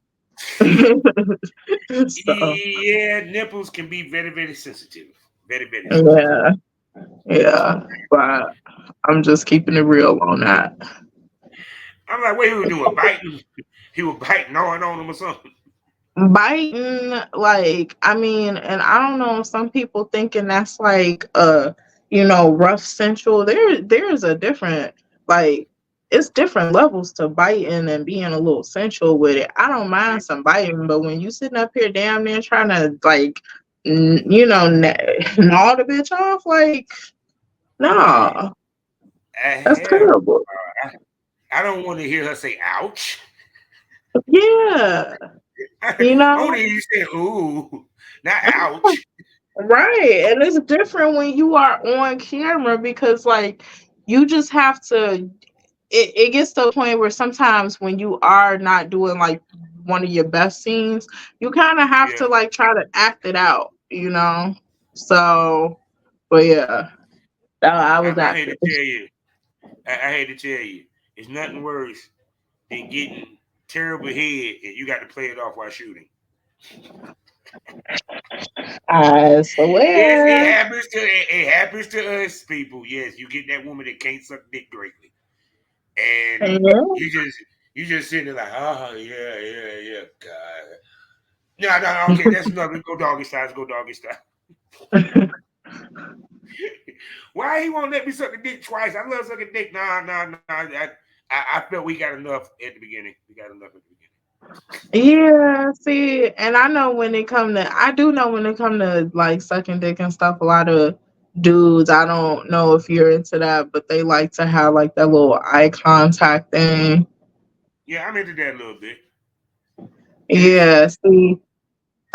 So Yeah, nipples can be very, very sensitive. Very, very sensitive. yeah, yeah. But I'm just keeping it real on that. I'm like, what he was doing? Biting? He was biting on him or something. Biting, like, I mean, and I don't know, some people thinking that's like rough sensual. There's a different, like, it's different levels to biting and being a little sensual with it. I don't mind some biting, but when you sitting up here damn near trying to like gnaw the bitch off, like, Man, nah, that's hell, terrible. I don't want to hear her say "ouch." Yeah, I you want know. to hear you say "ooh," not "ouch." Right. And it's different when you are on camera because like you just have to it gets to a point where sometimes when you are not doing like one of your best scenes, you kind of have Yeah, to like try to act it out. So but yeah, I was I hate acting. to tell you. I hate to tell you. It's nothing worse than getting terrible head and you got to play it off while shooting. I Yes, it swear. happens to it happens to us people. Yes, you get that woman that can't suck dick greatly, and Yeah. you just you just sitting there like, oh yeah, yeah, yeah, God. No, no, no, okay, that's enough. Let's go doggy style. Let's go doggy style. Why he won't let me suck a dick twice? I love sucking dick. Nah, nah, nah. I felt we got enough at the beginning. We got enough at the beginning. Yeah, see, and I do know when it come to like sucking dick and stuff, a lot of dudes, I don't know if you're into that, but they like to have like that little eye contact thing. Yeah, I'm into that a little bit. Yes. Yeah, see,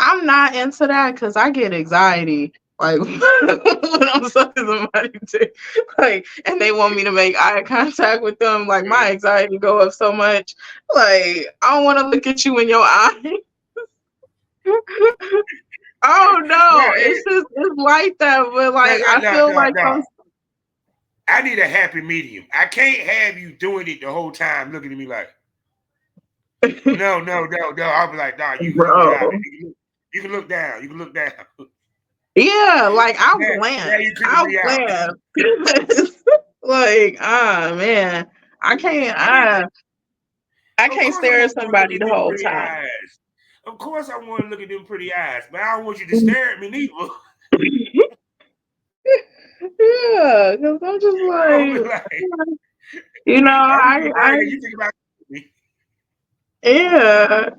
I'm not into that because I get anxiety. Like when I'm sucking somebody dick, like, and they want me to make eye contact with them, like my anxiety go up so much. Like I don't want to look at you in your eye. Oh No, no, it's like that, but no, like no, I no, feel no, like no. some I need a happy medium. I can't have you doing it the whole time looking at me like, no, no, no, no. I'll be like, nah, you can close your eyes. bro. You can look down. You can look down. Yeah, like I'll Now glance. you creeping I'll me out. glance. Like, ah man. I can't I mean, I of can't course I stare at want to look somebody at the them whole pretty time. eyes. Of course I want to look at them pretty eyes, but I don't want you to stare at me neither. Yeah, because I'm just I'm like, like, I want you I bragging. You think about me. yeah.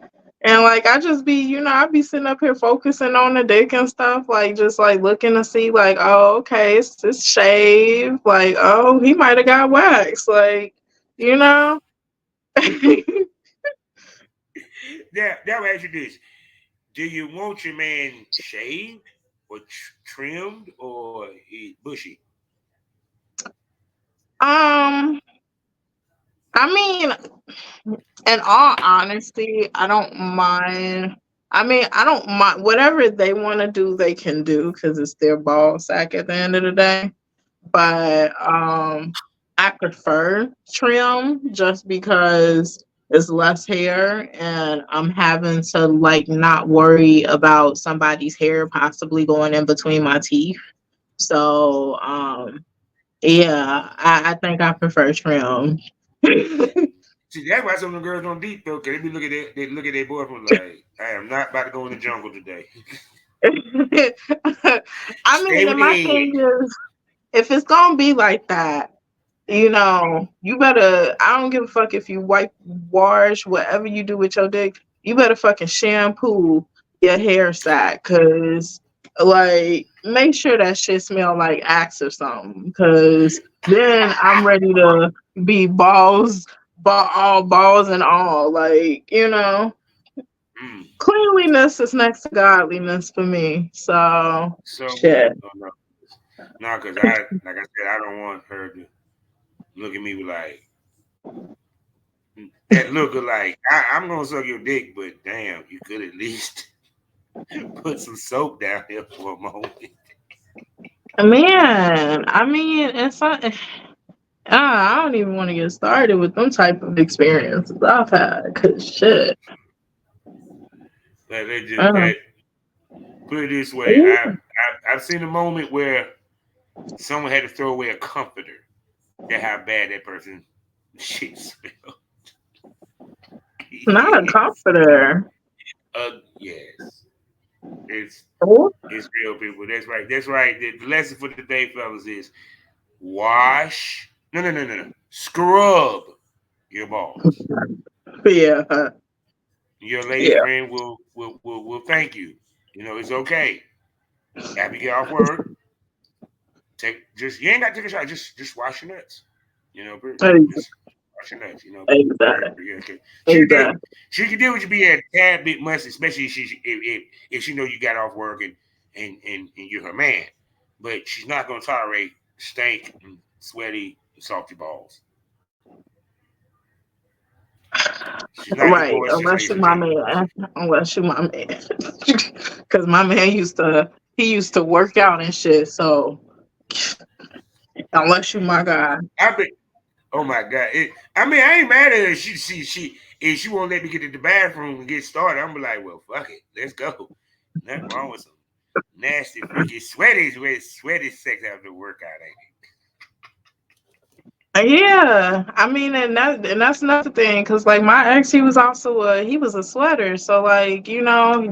And like I just be, I be sitting up here focusing on the dick and stuff, like just like looking to see like, oh, okay, it's shaved. Like, oh, he might have got waxed. Like, you know? That will ask you this. Do you want your man shaved or trimmed or bushy? um, I mean, in all honesty, I don't mind. I mean, I don't mind whatever they want to do, they can do because it's their ball sack at the end of the day. But I prefer trim just because it's less hair and I'm having to like not worry about somebody's hair possibly going in between my teeth. So yeah, I think I prefer trim. See, that's why some of the girls don't deep though, cause they look at their boyfriend like, I am not about to go in the jungle today. I Stay mean, with and my the thing is, if it's gonna be like that, you better. I don't give a fuck if you wash, whatever you do with your dick. You better fucking shampoo your hair sack, cause like make sure that shit smell like Axe or something. Cause then I'm ready to be all balls and all. Like Mm. cleanliness is next to godliness for me. So So, shit. no, no, no, because like I said, I don't want her to look at me like that. Look like I'm gonna suck your dick, but damn, you could at least put some soap down here for a moment. Man, I mean, it's not. I don't even want to get started with them type of experiences I've had. Cause shit. Let just Uh, that put it this way. ooh, I've seen a moment where someone had to throw away a comforter. That how bad that person shit smell. not a Yes. comforter. Yes. It's Ooh, it's real people. That's right. That's right. The lesson for the day, fellas, is wash. No. Scrub your balls. yeah, Your lady yeah. friend will thank you. You know, it's okay. After you get off work, take just you ain't got to take a shower. Just wash your nuts. You know, just wash your nuts. You know, Exactly. yeah, okay. Exactly. She can deal with you being a tad bit musty, especially if she know you got off work and you're her man. But she's not gonna tolerate stank and sweaty and salty balls. She's not your Right. boyster, Unless ladies you and my gentlemen. man. Unless you my man. Because my man used to work out and shit. So unless you my guy. I bet. Oh my god! I mean, I ain't mad at her. She if she won't let me get to the bathroom and get started, I'm be like, well, fuck it, let's go. Nothing wrong with some nasty, freaky, sweaty sex after the workout, ain't Yeah, I mean, and that's another thing, cause like my ex, he was a sweater, so like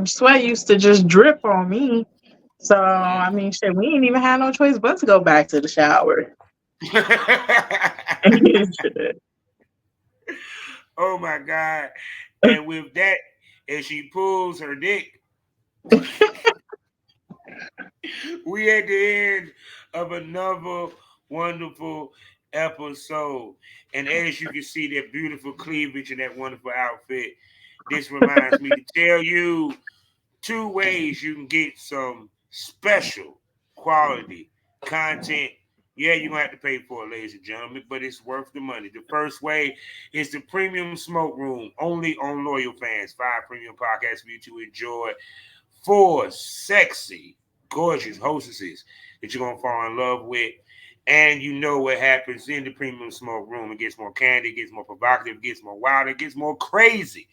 sweat used to just drip on me. So I it? mean, shit, we ain't even had no choice but to go back to the shower. Shit. Oh my god! And with that, as she pulls her dick, we at the end of another wonderful episode. And as you can see, that beautiful cleavage and that wonderful outfit, this reminds me to tell you two ways you can get some special quality content. Yeah, you're gonna have to pay for it, ladies and gentlemen, but it's worth the money. The first way is the premium smoke room, only on loyal fans. 5 premium podcasts for you to enjoy. 4 sexy, gorgeous hostesses that you're gonna fall in love with. And you know what happens in the premium smoke room. It gets more candy, it gets more provocative, it gets more wild, it gets more crazy.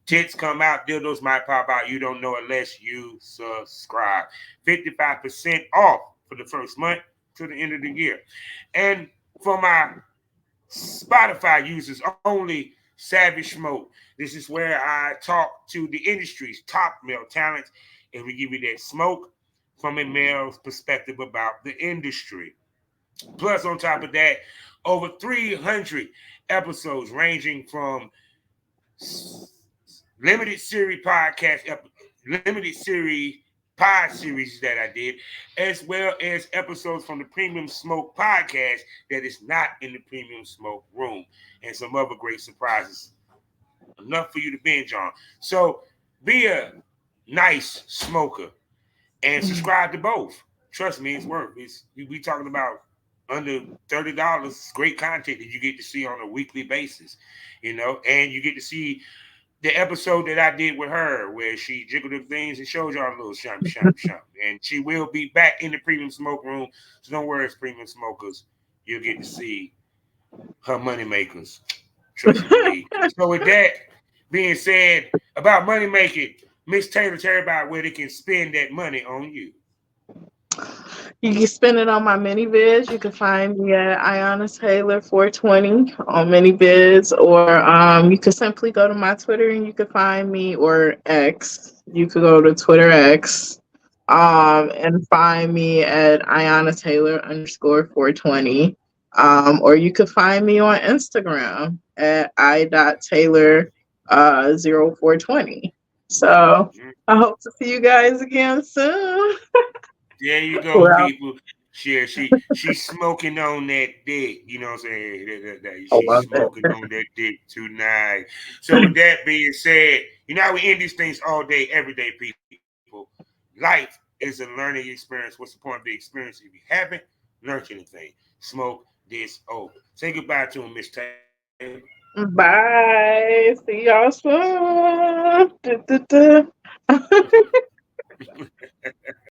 Tits come out, dildos might pop out. You don't know unless you subscribe. 55% off for the first month to the end of the year. And for my Spotify users only, Savage Smoke. This is where I talk to the industry's top male talents and we give you that smoke from a male's perspective about the industry. Plus, on top of that, over 300 episodes ranging from limited series limited series pod series that I did, as well as episodes from the Premium Smoke podcast that is not in the Premium Smoke room, and some other great surprises. Enough for you to binge on. So be a nice smoker and subscribe to both. Trust me, it's worth. It's we talking about under $30. Great content that you get to see on a weekly basis, and you get to see the episode that I did with her, where she jiggled the things and showed y'all a little shump. And she will be back in the premium smoke room. So don't worry, it's premium smokers. You'll get to see her money makers. Trust you me. So with that being said about money making, Miss Taylor, tell everybody where they can spend that money on you. You can spend it on my mini vids. You can find me at Ianna Taylor 420 on mini vids, or you could simply go to my Twitter and you could find me, or X. You could go to Twitter X, and find me at Ianna Taylor underscore 420. Or you could find me on Instagram at I.Taylor 0420. So I hope to see you guys again soon. There you go, Well, people. She's smoking on that dick. You know what I'm saying? I She's love smoking it. on that dick tonight. So with that being said, how we end these things all day, every day, people. Life is a learning experience. What's the point of the experience if you haven't learned anything? Smoke this over. Say goodbye to him, Miss Taylor. Bye. See y'all soon. Du, du, du.